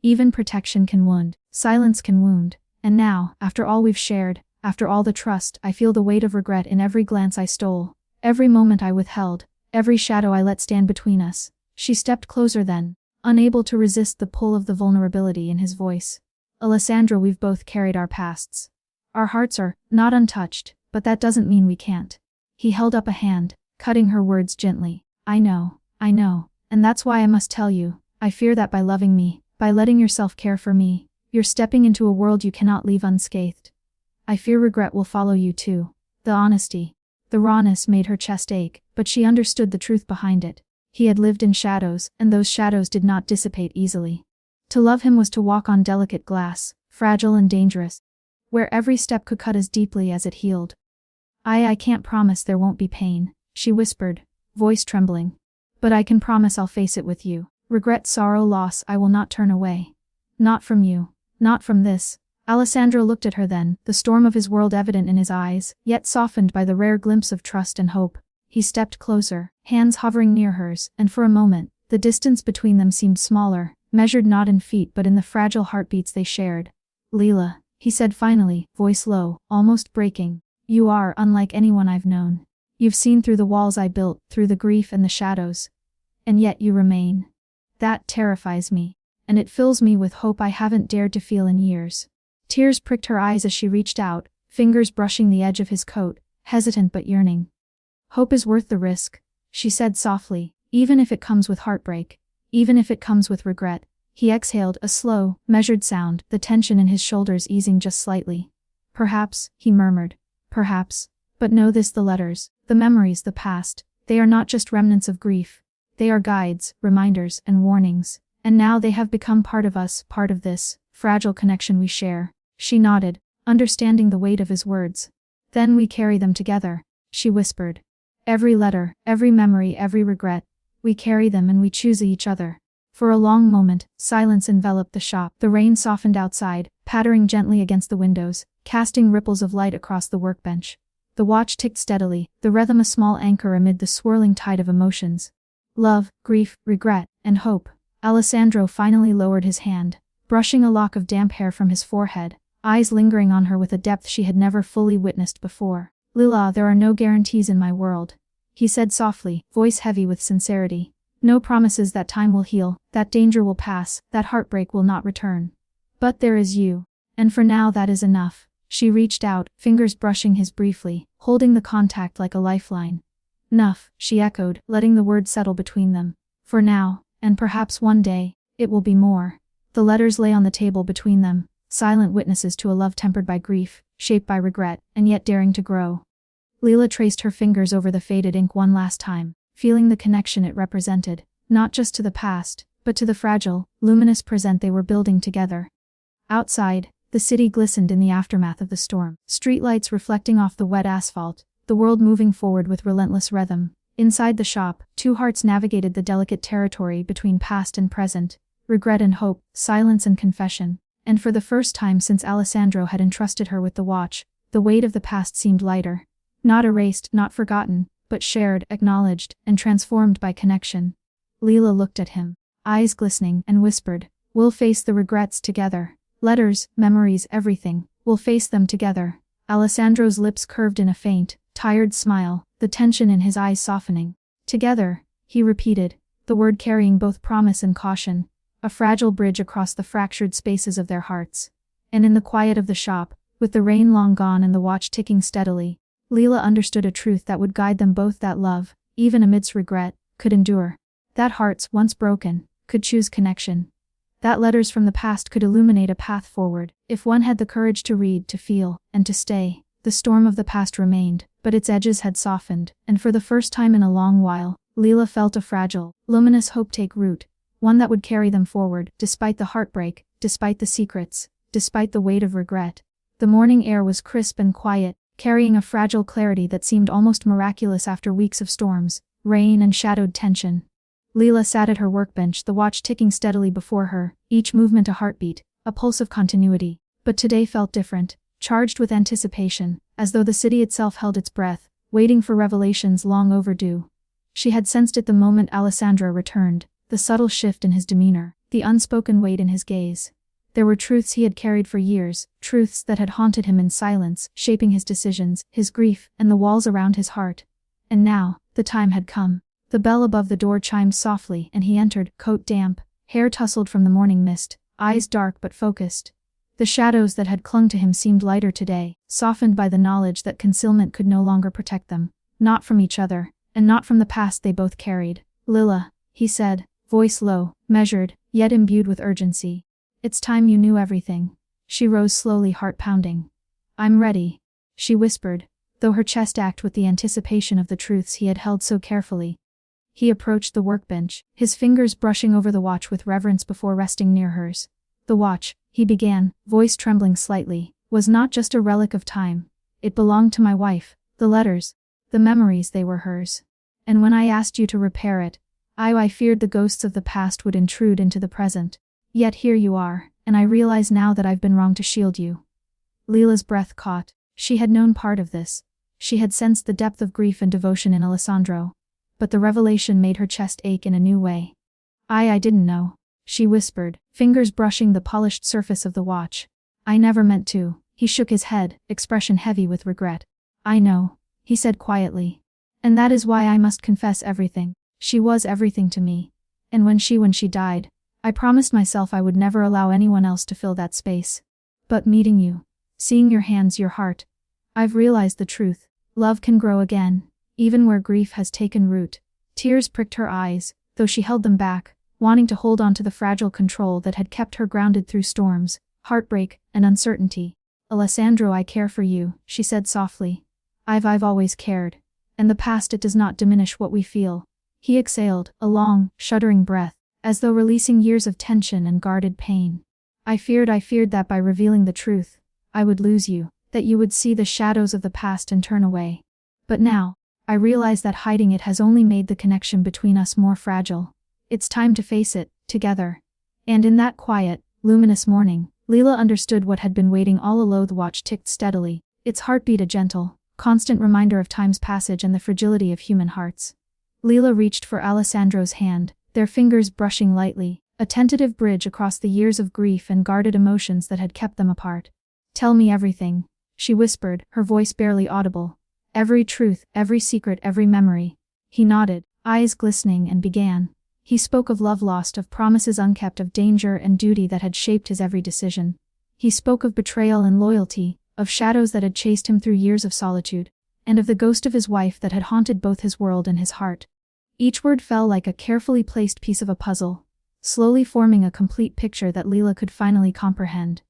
"Even protection can wound, silence can wound, and now, after all we've shared, after all the trust, I feel the weight of regret in every glance I stole, every moment I withheld, every shadow I let stand between us." She stepped closer then, unable to resist the pull of the vulnerability in his voice. "Alessandro, we've both carried our pasts. Our hearts are not untouched, but that doesn't mean we can't." He held up a hand, cutting her words gently. I know, and that's why I must tell you, I fear that by loving me, by letting yourself care for me, you're stepping into a world you cannot leave unscathed. I fear regret will follow you too." The honesty, the rawness made her chest ache, but she understood the truth behind it. He had lived in shadows, and those shadows did not dissipate easily. To love him was to walk on delicate glass, fragile and dangerous, where every step could cut as deeply as it healed. I can't promise there won't be pain," she whispered, voice trembling. "But I can promise I'll face it with you. Regret, sorrow, loss, I will not turn away. Not from you. Not from this." Alessandro looked at her then, the storm of his world evident in his eyes, yet softened by the rare glimpse of trust and hope. He stepped closer, hands hovering near hers, and for a moment, the distance between them seemed smaller, measured not in feet but in the fragile heartbeats they shared. "Leela," he said finally, voice low, almost breaking. "You are unlike anyone I've known. You've seen through the walls I built, through the grief and the shadows. And yet you remain. That terrifies me. And it fills me with hope I haven't dared to feel in years." Tears pricked her eyes as she reached out, fingers brushing the edge of his coat, hesitant but yearning. "Hope is worth the risk," she said softly, "even if it comes with heartbreak. Even if it comes with regret." He exhaled, a slow, measured sound, the tension in his shoulders easing just slightly. "Perhaps," he murmured. "Perhaps. But know this, the letters, the memories, the past, they are not just remnants of grief. They are guides, reminders, and warnings. And now they have become part of us, part of this fragile connection we share." She nodded, understanding the weight of his words. "Then we carry them together," she whispered. "Every letter, every memory, every regret. We carry them and we choose each other." For a long moment, silence enveloped the shop. The rain softened outside, pattering gently against the windows, casting ripples of light across the workbench. The watch ticked steadily, the rhythm a small anchor amid the swirling tide of emotions. Love, grief, regret, and hope. Alessandro finally lowered his hand, brushing a lock of damp hair from his forehead, eyes lingering on her with a depth she had never fully witnessed before. "Leela, there are no guarantees in my world," he said softly, voice heavy with sincerity. "No promises that time will heal, that danger will pass, that heartbreak will not return. But there is you. And for now that is enough." She reached out, fingers brushing his briefly, holding the contact like a lifeline. "Enough," she echoed, letting the words settle between them. "For now, and perhaps one day, it will be more." The letters lay on the table between them, silent witnesses to a love tempered by grief, shaped by regret, and yet daring to grow. Leela traced her fingers over the faded ink one last time, feeling the connection it represented, not just to the past, but to the fragile, luminous present they were building together. Outside, the city glistened in the aftermath of the storm, streetlights reflecting off the wet asphalt, the world moving forward with relentless rhythm. Inside the shop, two hearts navigated the delicate territory between past and present, regret and hope, silence and confession. And for the first time since Alessandro had entrusted her with the watch, the weight of the past seemed lighter. Not erased, not forgotten, but shared, acknowledged, and transformed by connection. Leela looked at him, eyes glistening, and whispered, "We'll face the regrets together. Letters, memories, everything, we'll face them together." Alessandro's lips curved in a faint, tired smile, the tension in his eyes softening. "Together," he repeated, the word carrying both promise and caution, a fragile bridge across the fractured spaces of their hearts. And in the quiet of the shop, with the rain long gone and the watch ticking steadily, Leela understood a truth that would guide them both: that love, even amidst regret, could endure. That hearts, once broken, could choose connection. That letters from the past could illuminate a path forward, if one had the courage to read, to feel, and to stay. The storm of the past remained, but its edges had softened, and for the first time in a long while, Leela felt a fragile, luminous hope take root, one that would carry them forward, despite the heartbreak, despite the secrets, despite the weight of regret. The morning air was crisp and quiet, carrying a fragile clarity that seemed almost miraculous after weeks of storms, rain and shadowed tension. Leela sat at her workbench, the watch ticking steadily before her, each movement a heartbeat, a pulse of continuity. But today felt different, charged with anticipation, as though the city itself held its breath, waiting for revelations long overdue. She had sensed it the moment Alessandro returned, the subtle shift in his demeanor, the unspoken weight in his gaze. There were truths he had carried for years, truths that had haunted him in silence, shaping his decisions, his grief, and the walls around his heart. And now, the time had come. The bell above the door chimed softly and he entered, coat damp, hair tousled from the morning mist, eyes dark but focused. The shadows that had clung to him seemed lighter today, softened by the knowledge that concealment could no longer protect them, not from each other, and not from the past they both carried. "Leela," he said, voice low, measured, yet imbued with urgency. "It's time you knew everything." She rose slowly, heart pounding. "I'm ready," she whispered, though her chest ached with the anticipation of the truths he had held so carefully. He approached the workbench, his fingers brushing over the watch with reverence before resting near hers. "The watch," he began, voice trembling slightly, "was not just a relic of time. It belonged to my wife. The letters, the memories, they were hers. And when I asked you to repair it, I feared the ghosts of the past would intrude into the present. Yet here you are, and I realize now that I've been wrong to shield you." Leela's breath caught. She had known part of this. She had sensed the depth of grief and devotion in Alessandro. But the revelation made her chest ache in a new way. I didn't know, she whispered, fingers brushing the polished surface of the watch. I never meant to. He shook his head, expression heavy with regret. I know, he said quietly. And that is why I must confess everything. She was everything to me. And when she died, I promised myself I would never allow anyone else to fill that space. But meeting you, seeing your hands, your heart, I've realized the truth. Love can grow again, even where grief has taken root. Tears pricked her eyes, though she held them back, wanting to hold on to the fragile control that had kept her grounded through storms, heartbreak, and uncertainty. Alessandro, I care for you, she said softly. I've always cared. And the past, it does not diminish what we feel. He exhaled, a long, shuddering breath, as though releasing years of tension and guarded pain. I feared that by revealing the truth, I would lose you, that you would see the shadows of the past and turn away. But now, I realize that hiding it has only made the connection between us more fragile. It's time to face it, together. And in that quiet, luminous morning, Leela understood what had been waiting all along. The watch ticked steadily, its heartbeat a gentle, constant reminder of time's passage and the fragility of human hearts. Leela reached for Alessandro's hand, their fingers brushing lightly, a tentative bridge across the years of grief and guarded emotions that had kept them apart. Tell me everything, she whispered, her voice barely audible. Every truth, every secret, every memory. He nodded, eyes glistening, and began. He spoke of love lost, of promises unkept, of danger and duty that had shaped his every decision. He spoke of betrayal and loyalty, of shadows that had chased him through years of solitude, and of the ghost of his wife that had haunted both his world and his heart. Each word fell like a carefully placed piece of a puzzle, slowly forming a complete picture that Leela could finally comprehend.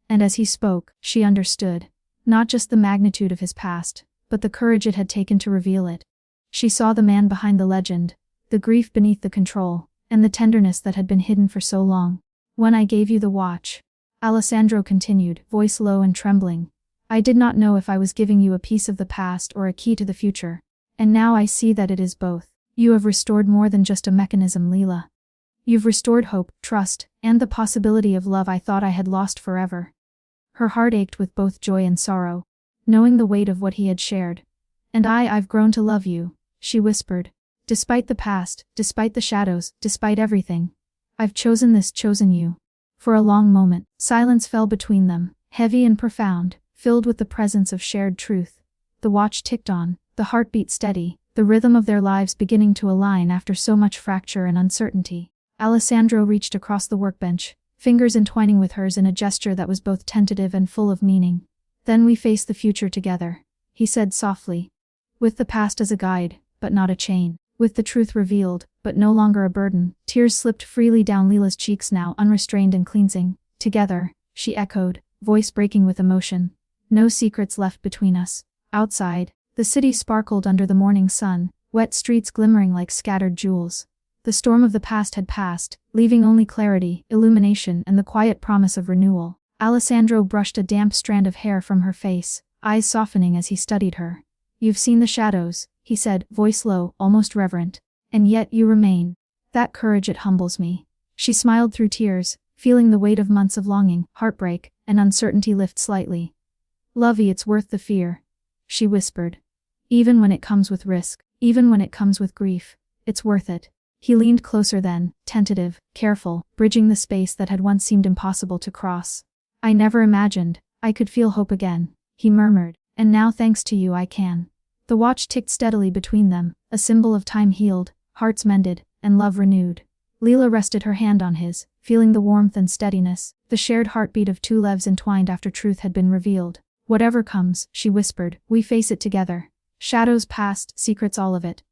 And as he spoke, she understood, not just the magnitude of his past, but the courage it had taken to reveal it. She saw the man behind the legend, the grief beneath the control, and the tenderness that had been hidden for so long. When I gave you the watch, Alessandro continued, voice low and trembling, I did not know if I was giving you a piece of the past or a key to the future. And now I see that it is both. You have restored more than just a mechanism, Leela. You've restored hope, trust, and the possibility of love I thought I had lost forever. Her heart ached with both joy and sorrow, knowing the weight of what he had shared. And I've grown to love you, she whispered. Despite the past, despite the shadows, despite everything. I've chosen you. For a long moment, silence fell between them, heavy and profound, filled with the presence of shared truth. The watch ticked on, the heartbeat steady, the rhythm of their lives beginning to align after so much fracture and uncertainty. Alessandro reached across the workbench, fingers entwining with hers in a gesture that was both tentative and full of meaning. Then we face the future together, he said softly. With the past as a guide, but not a chain. With the truth revealed, but no longer a burden. Tears slipped freely down Leela's cheeks, now unrestrained and cleansing. Together, she echoed, voice breaking with emotion. No secrets left between us. Outside, the city sparkled under the morning sun, wet streets glimmering like scattered jewels. The storm of the past had passed, leaving only clarity, illumination, and the quiet promise of renewal. Alessandro brushed a damp strand of hair from her face, eyes softening as he studied her. You've seen the shadows, he said, voice low, almost reverent. And yet you remain. That courage, it humbles me. She smiled through tears, feeling the weight of months of longing, heartbreak, and uncertainty lift slightly. Lovey, it's worth the fear, she whispered. Even when it comes with risk, even when it comes with grief, it's worth it. He leaned closer then, tentative, careful, bridging the space that had once seemed impossible to cross. I never imagined I could feel hope again, he murmured, and now thanks to you I can. The watch ticked steadily between them, a symbol of time healed, hearts mended, and love renewed. Leela rested her hand on his, feeling the warmth and steadiness, the shared heartbeat of two lives entwined after truth had been revealed. Whatever comes, she whispered, we face it together. Shadows past, secrets, all of it.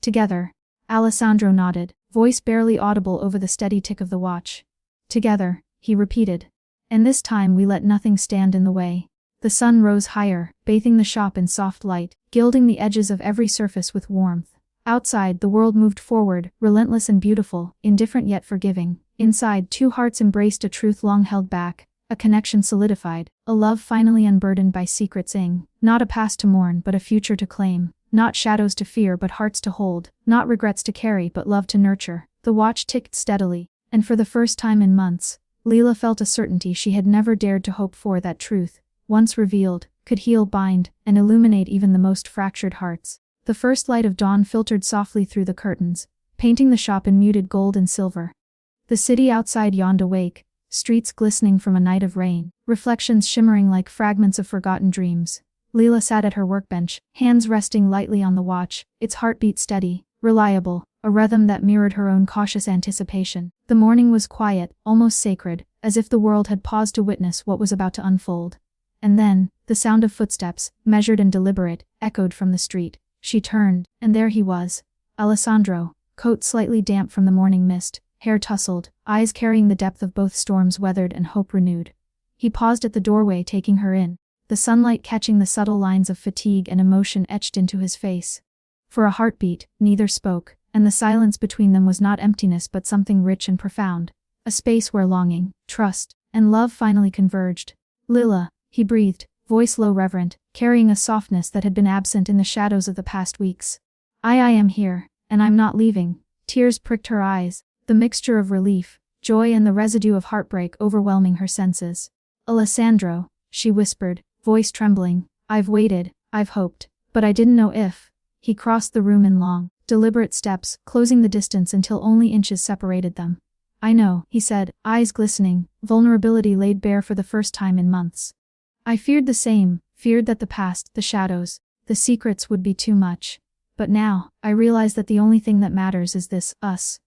Together. Alessandro nodded, voice barely audible over the steady tick of the watch. Together, he repeated. And this time we let nothing stand in the way. The sun rose higher, bathing the shop in soft light, gilding the edges of every surface with warmth. Outside, the world moved forward, relentless and beautiful, indifferent yet forgiving. Inside, two hearts embraced a truth long held back, a connection solidified, a love finally unburdened by secrets. Not a past to mourn but a future to claim, not shadows to fear but hearts to hold, not regrets to carry but love to nurture. The watch ticked steadily, and for the first time in months, Leela felt a certainty she had never dared to hope for, that truth, once revealed, could heal, bind, and illuminate even the most fractured hearts. The first light of dawn filtered softly through the curtains, painting the shop in muted gold and silver. The city outside yawned awake, streets glistening from a night of rain, reflections shimmering like fragments of forgotten dreams. Leela sat at her workbench, hands resting lightly on the watch, its heartbeat steady, reliable, a rhythm that mirrored her own cautious anticipation. The morning was quiet, almost sacred, as if the world had paused to witness what was about to unfold. And then, the sound of footsteps, measured and deliberate, echoed from the street. She turned, and there he was. Alessandro, coat slightly damp from the morning mist, hair tousled, eyes carrying the depth of both storms weathered and hope renewed. He paused at the doorway, taking her in, the sunlight catching the subtle lines of fatigue and emotion etched into his face. For a heartbeat, neither spoke, and the silence between them was not emptiness but something rich and profound. A space where longing, trust, and love finally converged. "Lila," he breathed, voice low, reverent, carrying a softness that had been absent in the shadows of the past weeks. I am here, and I'm not leaving." Tears pricked her eyes, the mixture of relief, joy and the residue of heartbreak overwhelming her senses. "Alessandro," she whispered, voice trembling, "I've waited, I've hoped, but I didn't know if." He crossed the room in long, deliberate steps, closing the distance until only inches separated them. "I know," he said, eyes glistening, vulnerability laid bare for the first time in months. "I feared the same, feared that the past, the shadows, the secrets would be too much. But now, I realize that the only thing that matters is this, us."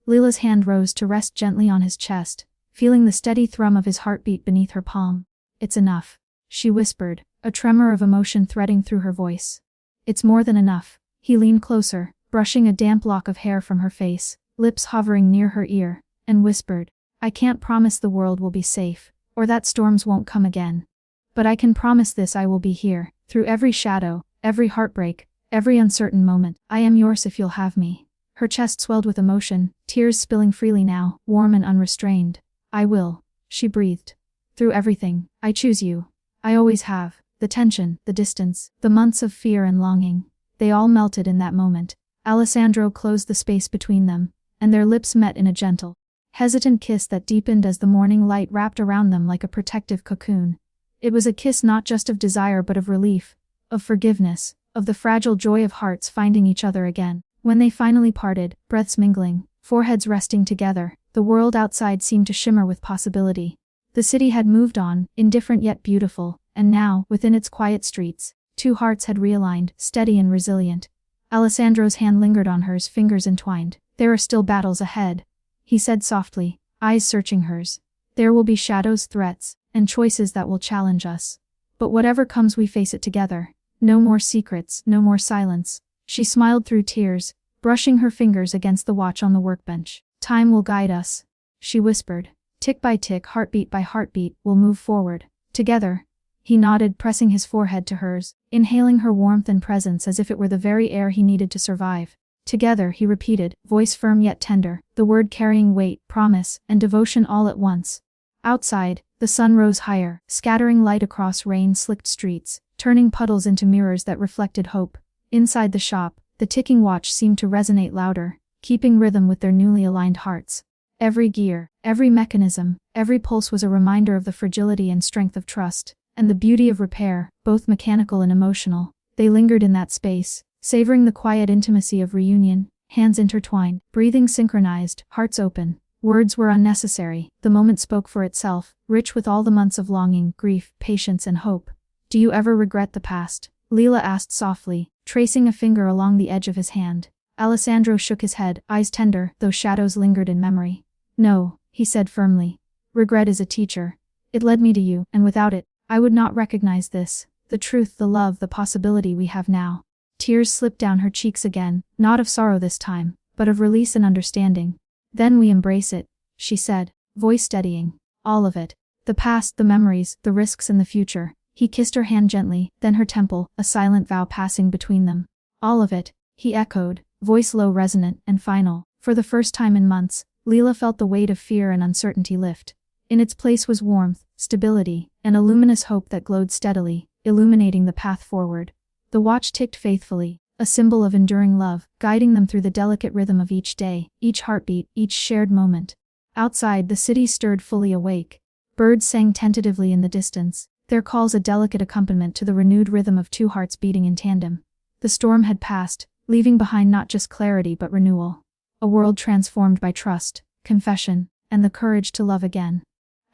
Lila's hand rose to rest gently on his chest, feeling the steady thrum of his heartbeat beneath her palm. "It's enough," she whispered, a tremor of emotion threading through her voice. "It's more than enough." He leaned closer, brushing a damp lock of hair from her face, lips hovering near her ear, and whispered, "I can't promise the world will be safe, or that storms won't come again. But I can promise this: I will be here, through every shadow, every heartbreak, every uncertain moment. I am yours if you'll have me." Her chest swelled with emotion, tears spilling freely now, warm and unrestrained. "I will," she breathed. "Through everything, I choose you. I always have." The tension, the distance, the months of fear and longing, they all melted in that moment. Alessandro closed the space between them, and their lips met in a gentle, hesitant kiss that deepened as the morning light wrapped around them like a protective cocoon. It was a kiss not just of desire but of relief, of forgiveness, of the fragile joy of hearts finding each other again. When they finally parted, breaths mingling, foreheads resting together, the world outside seemed to shimmer with possibility. The city had moved on, indifferent yet beautiful, and now, within its quiet streets, two hearts had realigned, steady and resilient. Alessandro's hand lingered on hers, fingers entwined. "There are still battles ahead," he said softly, eyes searching hers. "There will be shadows, threats, and choices that will challenge us. But whatever comes, we face it together. No more secrets, no more silence." She smiled through tears, brushing her fingers against the watch on the workbench. "Time will guide us," she whispered. "Tick by tick, heartbeat by heartbeat, we'll move forward. Together." He nodded, pressing his forehead to hers, inhaling her warmth and presence as if it were the very air he needed to survive. "Together," he repeated, voice firm yet tender, the word carrying weight, promise, and devotion all at once. Outside, the sun rose higher, scattering light across rain-slicked streets, turning puddles into mirrors that reflected hope. Inside the shop, the ticking watch seemed to resonate louder, keeping rhythm with their newly aligned hearts. Every gear, every mechanism, every pulse was a reminder of the fragility and strength of trust, and the beauty of repair, both mechanical and emotional. They lingered in that space, savoring the quiet intimacy of reunion, hands intertwined, breathing synchronized, hearts open. Words were unnecessary, the moment spoke for itself, rich with all the months of longing, grief, patience and hope. "Do you ever regret the past?" Leela asked softly, tracing a finger along the edge of his hand. Alessandro shook his head, eyes tender, though shadows lingered in memory. "No," he said firmly. "Regret is a teacher. It led me to you, and without it, I would not recognize this, the truth, the love, the possibility we have now." Tears slipped down her cheeks again, not of sorrow this time, but of release and understanding. "Then we embrace it," she said, voice steadying. "All of it. The past, the memories, the risks and the future." He kissed her hand gently, then her temple, a silent vow passing between them. "All of it," he echoed, voice low, resonant, and final. For the first time in months, Leela felt the weight of fear and uncertainty lift. In its place was warmth, stability, and a luminous hope that glowed steadily, illuminating the path forward. The watch ticked faithfully, a symbol of enduring love, guiding them through the delicate rhythm of each day, each heartbeat, each shared moment. Outside, the city stirred fully awake. Birds sang tentatively in the distance, their calls a delicate accompaniment to the renewed rhythm of two hearts beating in tandem. The storm had passed, leaving behind not just clarity but renewal. A world transformed by trust, confession, and the courage to love again.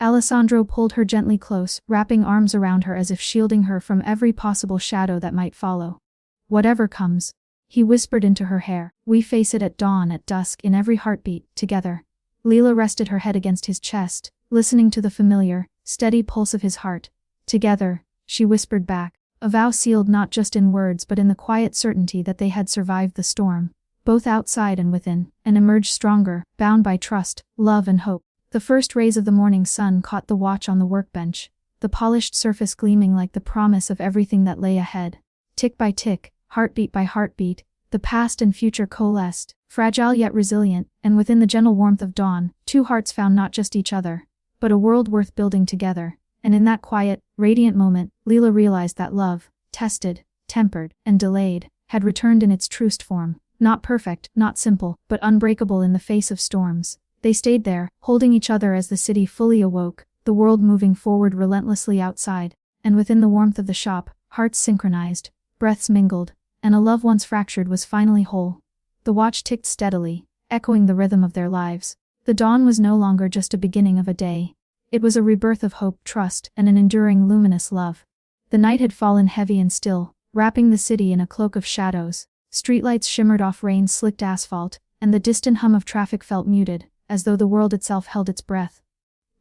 Alessandro pulled her gently close, wrapping arms around her as if shielding her from every possible shadow that might follow. Whatever comes, he whispered into her hair, we face it at dawn, at dusk, in every heartbeat, together. Leela rested her head against his chest, listening to the familiar, steady pulse of his heart. Together, she whispered back, a vow sealed not just in words but in the quiet certainty that they had survived the storm, both outside and within, and emerged stronger, bound by trust, love and hope. The first rays of the morning sun caught the watch on the workbench, the polished surface gleaming like the promise of everything that lay ahead. Tick by tick, heartbeat by heartbeat, the past and future coalesced, fragile yet resilient, and within the gentle warmth of dawn, two hearts found not just each other, but a world worth building together. And in that quiet, radiant moment, Leela realized that love, tested, tempered, and delayed, had returned in its truest form, not perfect, not simple, but unbreakable in the face of storms. They stayed there, holding each other as the city fully awoke, the world moving forward relentlessly outside, and within the warmth of the shop, hearts synchronized, breaths mingled, and a love once fractured was finally whole. The watch ticked steadily, echoing the rhythm of their lives. The dawn was no longer just a beginning of a day. It was a rebirth of hope, trust, and an enduring luminous love. The night had fallen heavy and still, wrapping the city in a cloak of shadows. Streetlights shimmered off rain-slicked asphalt, and the distant hum of traffic felt muted, as though the world itself held its breath.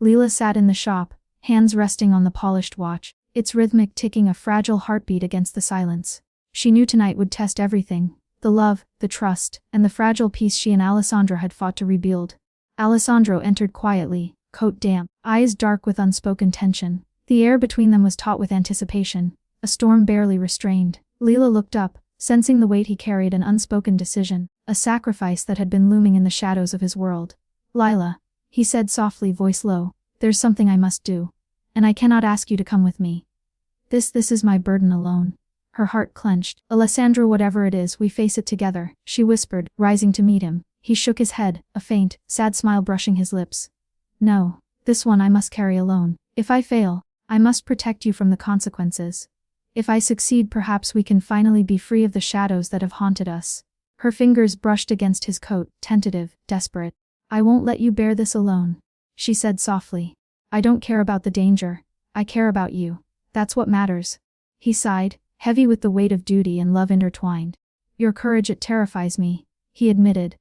Leela sat in the shop, hands resting on the polished watch, its rhythmic ticking a fragile heartbeat against the silence. She knew tonight would test everything, the love, the trust, and the fragile peace she and Alessandro had fought to rebuild. Alessandro entered quietly, coat damp, eyes dark with unspoken tension. The air between them was taut with anticipation, a storm barely restrained. Leela looked up, sensing the weight he carried, an unspoken decision, a sacrifice that had been looming in the shadows of his world. Lila, he said softly, voice low, there's something I must do. And I cannot ask you to come with me. This is my burden alone. Her heart clenched. Alessandro, whatever it is, we face it together, she whispered, rising to meet him. He shook his head, a faint, sad smile brushing his lips. No, this one I must carry alone. If I fail, I must protect you from the consequences. If I succeed, perhaps we can finally be free of the shadows that have haunted us. Her fingers brushed against his coat, tentative, desperate. I won't let you bear this alone, she said softly. I don't care about the danger. I care about you. That's what matters. He sighed, heavy with the weight of duty and love intertwined. Your courage, it terrifies me, he admitted.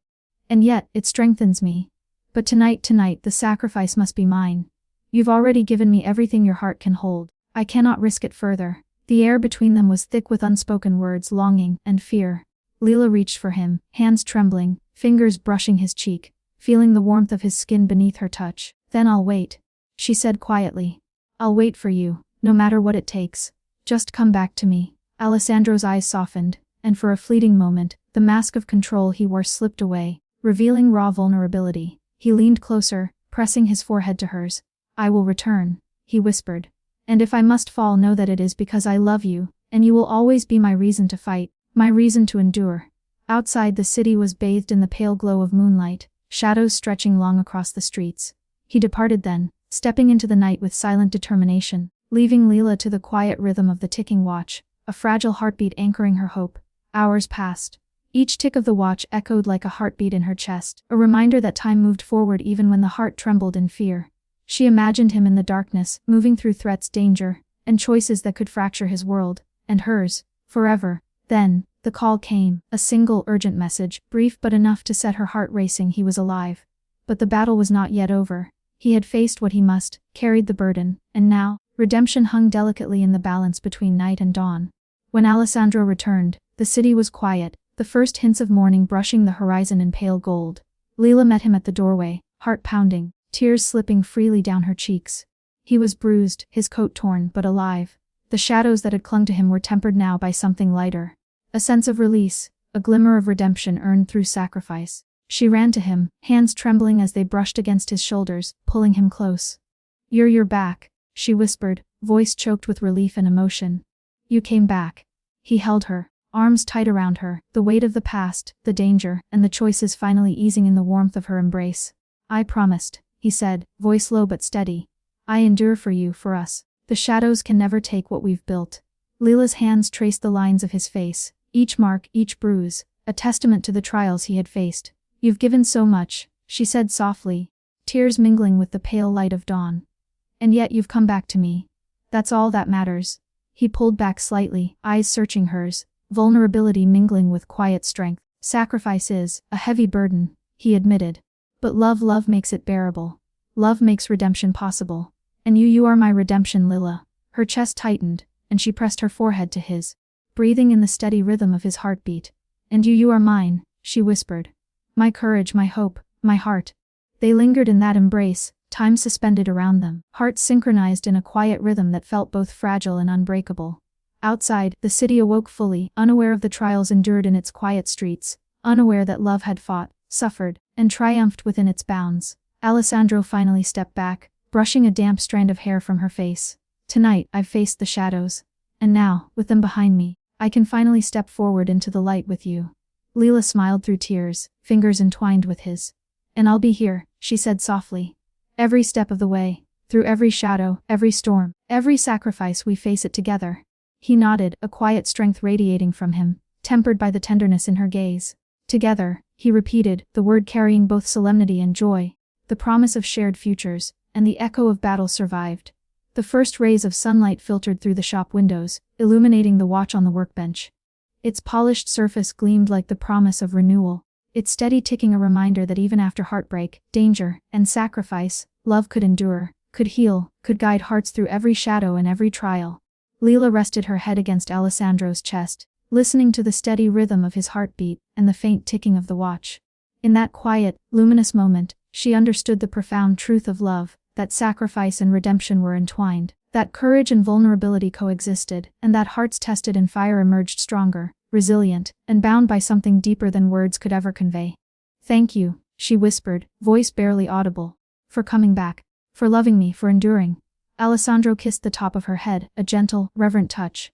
And yet, it strengthens me. But tonight, the sacrifice must be mine. You've already given me everything your heart can hold. I cannot risk it further. The air between them was thick with unspoken words, longing, and fear. Leela reached for him, hands trembling, fingers brushing his cheek, feeling the warmth of his skin beneath her touch. Then I'll wait, she said quietly. I'll wait for you, no matter what it takes. Just come back to me. Alessandro's eyes softened, and for a fleeting moment, the mask of control he wore slipped away, revealing raw vulnerability. He leaned closer, pressing his forehead to hers. I will return, he whispered. And if I must fall, know that it is because I love you, and you will always be my reason to fight, my reason to endure. Outside, the city was bathed in the pale glow of moonlight, shadows stretching long across the streets. He departed then, stepping into the night with silent determination, leaving Leela to the quiet rhythm of the ticking watch, a fragile heartbeat anchoring her hope. Hours passed. Each tick of the watch echoed like a heartbeat in her chest, a reminder that time moved forward even when the heart trembled in fear. She imagined him in the darkness, moving through threats, danger, and choices that could fracture his world, and hers, forever. Then, the call came, a single urgent message, brief but enough to set her heart racing. He was alive. But the battle was not yet over. He had faced what he must, carried the burden, and now, redemption hung delicately in the balance between night and dawn. When Alessandro returned, the city was quiet, the first hints of morning brushing the horizon in pale gold. Leela met him at the doorway, heart pounding, tears slipping freely down her cheeks. He was bruised, his coat torn, but alive. The shadows that had clung to him were tempered now by something lighter. A sense of release, a glimmer of redemption earned through sacrifice. She ran to him, hands trembling as they brushed against his shoulders, pulling him close. You're back, she whispered, voice choked with relief and emotion. You came back. He held her, arms tight around her, the weight of the past, the danger, and the choices finally easing in the warmth of her embrace. I promised, he said, voice low but steady. I endure for you, for us. The shadows can never take what we've built. Leela's hands traced the lines of his face, each mark, each bruise, a testament to the trials he had faced. You've given so much, she said softly, tears mingling with the pale light of dawn. And yet you've come back to me. That's all that matters. He pulled back slightly, eyes searching hers, vulnerability mingling with quiet strength. Sacrifice is a heavy burden, he admitted. But love makes it bearable. Love makes redemption possible. And you are my redemption, Leela. Her chest tightened, and she pressed her forehead to his, breathing in the steady rhythm of his heartbeat. And you are mine, she whispered. My courage, my hope, my heart. They lingered in that embrace, time suspended around them, hearts synchronized in a quiet rhythm that felt both fragile and unbreakable. Outside, the city awoke fully, unaware of the trials endured in its quiet streets, unaware that love had fought, suffered, and triumphed within its bounds. Alessandro finally stepped back, brushing a damp strand of hair from her face. Tonight, I've faced the shadows. And now, with them behind me, I can finally step forward into the light with you. Leela smiled through tears, fingers entwined with his. And I'll be here, she said softly. Every step of the way, through every shadow, every storm, every sacrifice, we face it together. He nodded, a quiet strength radiating from him, tempered by the tenderness in her gaze. Together, he repeated, the word carrying both solemnity and joy, the promise of shared futures, and the echo of battle survived. The first rays of sunlight filtered through the shop windows, illuminating the watch on the workbench. Its polished surface gleamed like the promise of renewal, its steady ticking a reminder that even after heartbreak, danger, and sacrifice, love could endure, could heal, could guide hearts through every shadow and every trial. Leela rested her head against Alessandro's chest, listening to the steady rhythm of his heartbeat and the faint ticking of the watch. In that quiet, luminous moment, she understood the profound truth of love, that sacrifice and redemption were entwined, that courage and vulnerability coexisted, and that hearts tested in fire emerged stronger, resilient, and bound by something deeper than words could ever convey. Thank you, she whispered, voice barely audible, for coming back, for loving me, for enduring. Alessandro kissed the top of her head, a gentle, reverent touch.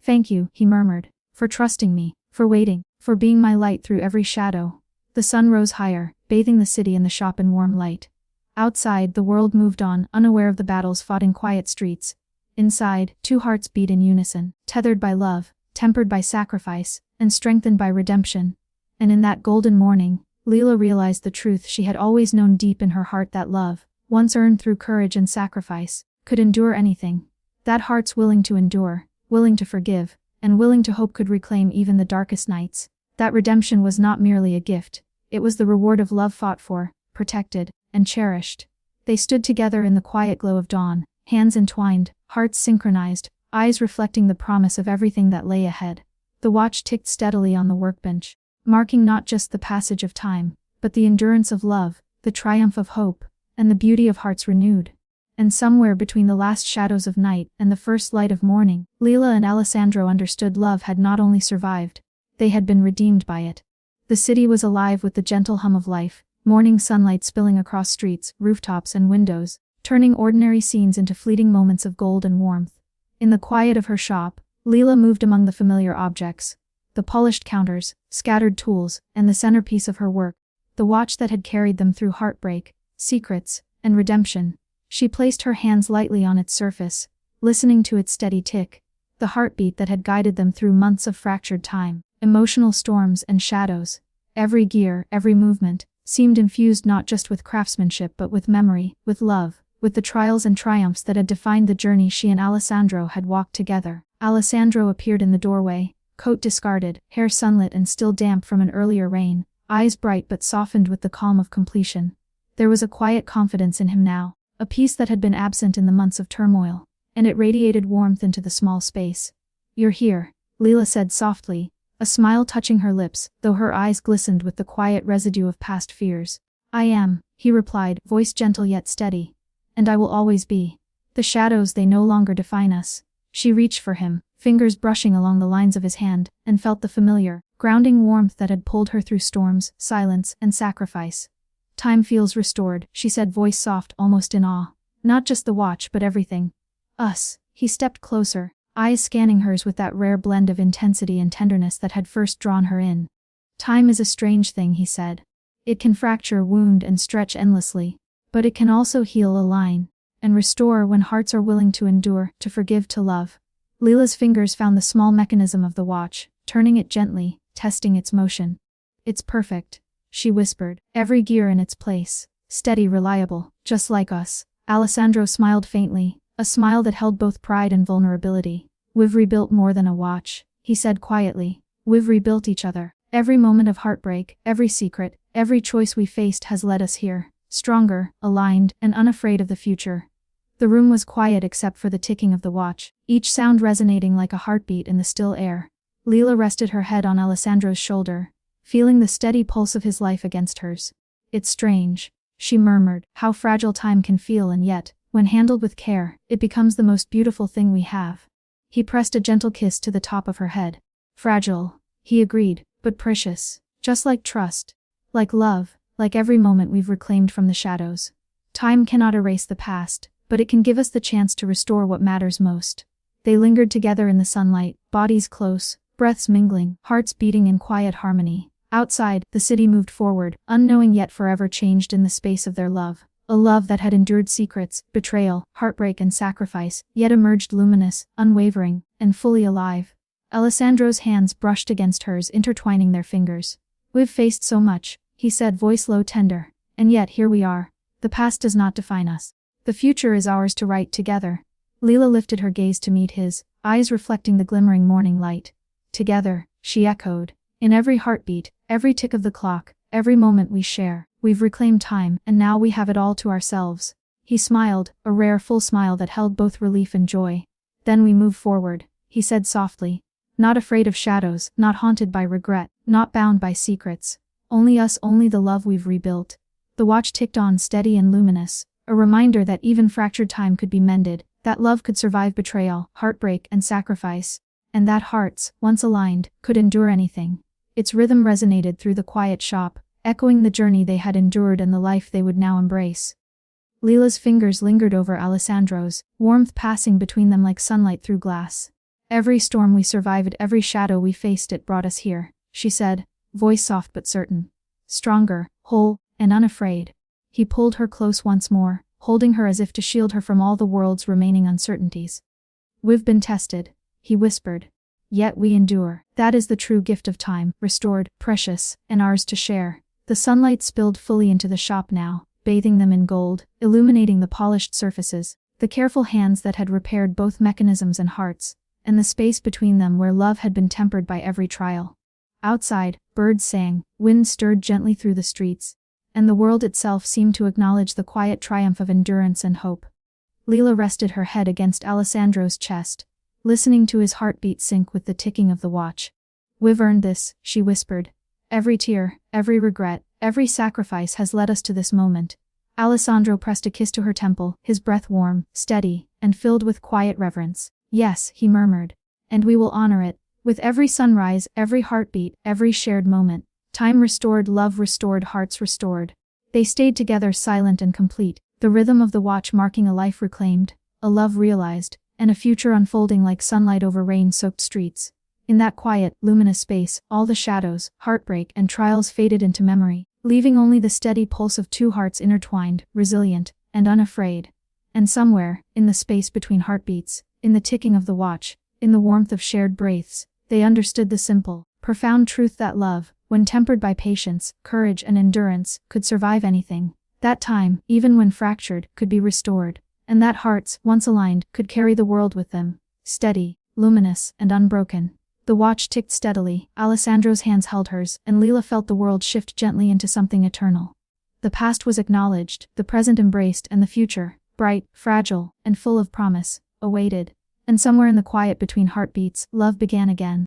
Thank you, he murmured, for trusting me, for waiting, for being my light through every shadow. The sun rose higher, bathing the city and the shop in warm light. Outside, the world moved on, unaware of the battles fought in quiet streets. Inside, two hearts beat in unison, tethered by love, tempered by sacrifice, and strengthened by redemption. And in that golden morning, Leela realized the truth she had always known deep in her heart, that love, once earned through courage and sacrifice, could endure anything. That hearts willing to endure, willing to forgive, and willing to hope could reclaim even the darkest nights. That redemption was not merely a gift, it was the reward of love fought for, protected, and cherished. They stood together in the quiet glow of dawn, hands entwined, hearts synchronized, eyes reflecting the promise of everything that lay ahead. The watch ticked steadily on the workbench, marking not just the passage of time, but the endurance of love, the triumph of hope, and the beauty of hearts renewed. And somewhere between the last shadows of night and the first light of morning, Leela and Alessandro understood love had not only survived, they had been redeemed by it. The city was alive with the gentle hum of life, morning sunlight spilling across streets, rooftops, and windows, turning ordinary scenes into fleeting moments of gold and warmth. In the quiet of her shop, Leela moved among the familiar objects, the polished counters, scattered tools, and the centerpiece of her work, the watch that had carried them through heartbreak, secrets, and redemption. She placed her hands lightly on its surface, listening to its steady tick, the heartbeat that had guided them through months of fractured time, emotional storms and shadows. Every gear, every movement, seemed infused not just with craftsmanship but with memory, with love, with the trials and triumphs that had defined the journey she and Alessandro had walked together. Alessandro appeared in the doorway, coat discarded, hair sunlit and still damp from an earlier rain, eyes bright but softened with the calm of completion. There was a quiet confidence in him now, a peace that had been absent in the months of turmoil, and it radiated warmth into the small space. You're here, Leela said softly, a smile touching her lips, though her eyes glistened with the quiet residue of past fears. I am, he replied, voice gentle yet steady. And I will always be. The shadows, they no longer define us. She reached for him, fingers brushing along the lines of his hand, and felt the familiar, grounding warmth that had pulled her through storms, silence, and sacrifice. Time feels restored, she said, voice soft, almost in awe. Not just the watch but everything. Us. He stepped closer, eyes scanning hers with that rare blend of intensity and tenderness that had first drawn her in. Time is a strange thing, he said. It can fracture, wound, and stretch endlessly. But it can also heal, align, and restore when hearts are willing to endure, to forgive, to love. Leela's fingers found the small mechanism of the watch, turning it gently, testing its motion. It's perfect, she whispered, every gear in its place, steady, reliable, just like us. Alessandro smiled faintly, a smile that held both pride and vulnerability. We've rebuilt more than a watch, he said quietly. We've rebuilt each other. Every moment of heartbreak, every secret, every choice we faced has led us here, stronger, aligned, and unafraid of the future. The room was quiet except for the ticking of the watch, each sound resonating like a heartbeat in the still air. Leela rested her head on Alessandro's shoulder, feeling the steady pulse of his life against hers. It's strange, she murmured, how fragile time can feel, and yet, when handled with care, it becomes the most beautiful thing we have. He pressed a gentle kiss to the top of her head. Fragile, he agreed, but precious, just like trust, like love, like every moment we've reclaimed from the shadows. Time cannot erase the past, but it can give us the chance to restore what matters most. They lingered together in the sunlight, bodies close, breaths mingling, hearts beating in quiet harmony. Outside, the city moved forward, unknowing yet forever changed in the space of their love. A love that had endured secrets, betrayal, heartbreak and sacrifice, yet emerged luminous, unwavering, and fully alive. Alessandro's hands brushed against hers, intertwining their fingers. We've faced so much, he said, voice low, tender. And yet here we are. The past does not define us. The future is ours to write together. Leela lifted her gaze to meet his, eyes reflecting the glimmering morning light. Together, she echoed. In every heartbeat, every tick of the clock, every moment we share, we've reclaimed time, and now we have it all to ourselves. He smiled, a rare full smile that held both relief and joy. Then we move forward, he said softly. Not afraid of shadows, not haunted by regret, not bound by secrets. Only us, only the love we've rebuilt. The watch ticked on, steady and luminous, a reminder that even fractured time could be mended, that love could survive betrayal, heartbreak and sacrifice, and that hearts, once aligned, could endure anything. Its rhythm resonated through the quiet shop, echoing the journey they had endured and the life they would now embrace. Leela's fingers lingered over Alessandro's, warmth passing between them like sunlight through glass. Every storm we survived, every shadow we faced, it brought us here, she said, voice soft but certain. Stronger, whole, and unafraid. He pulled her close once more, holding her as if to shield her from all the world's remaining uncertainties. We've been tested, he whispered. Yet we endure. That is the true gift of time, restored, precious, and ours to share. The sunlight spilled fully into the shop now, bathing them in gold, illuminating the polished surfaces, the careful hands that had repaired both mechanisms and hearts, and the space between them where love had been tempered by every trial. Outside, birds sang, wind stirred gently through the streets, and the world itself seemed to acknowledge the quiet triumph of endurance and hope. Leela rested her head against Alessandro's chest, listening to his heartbeat sync with the ticking of the watch. We've earned this, she whispered. Every tear, every regret, every sacrifice has led us to this moment. Alessandro pressed a kiss to her temple, his breath warm, steady, and filled with quiet reverence. Yes, he murmured. And we will honor it. With every sunrise, every heartbeat, every shared moment. Time restored, love restored, hearts restored. They stayed together, silent and complete, the rhythm of the watch marking a life reclaimed, a love realized, and a future unfolding like sunlight over rain-soaked streets. In that quiet, luminous space, all the shadows, heartbreak, and trials faded into memory, leaving only the steady pulse of two hearts intertwined, resilient, and unafraid. And somewhere, in the space between heartbeats, in the ticking of the watch, in the warmth of shared breaths, they understood the simple, profound truth that love, when tempered by patience, courage and endurance, could survive anything. That time, even when fractured, could be restored. And that hearts, once aligned, could carry the world with them, steady, luminous, and unbroken. The watch ticked steadily, Alessandro's hands held hers, and Leela felt the world shift gently into something eternal. The past was acknowledged, the present embraced, and the future, bright, fragile, and full of promise, awaited. And somewhere in the quiet between heartbeats, love began again.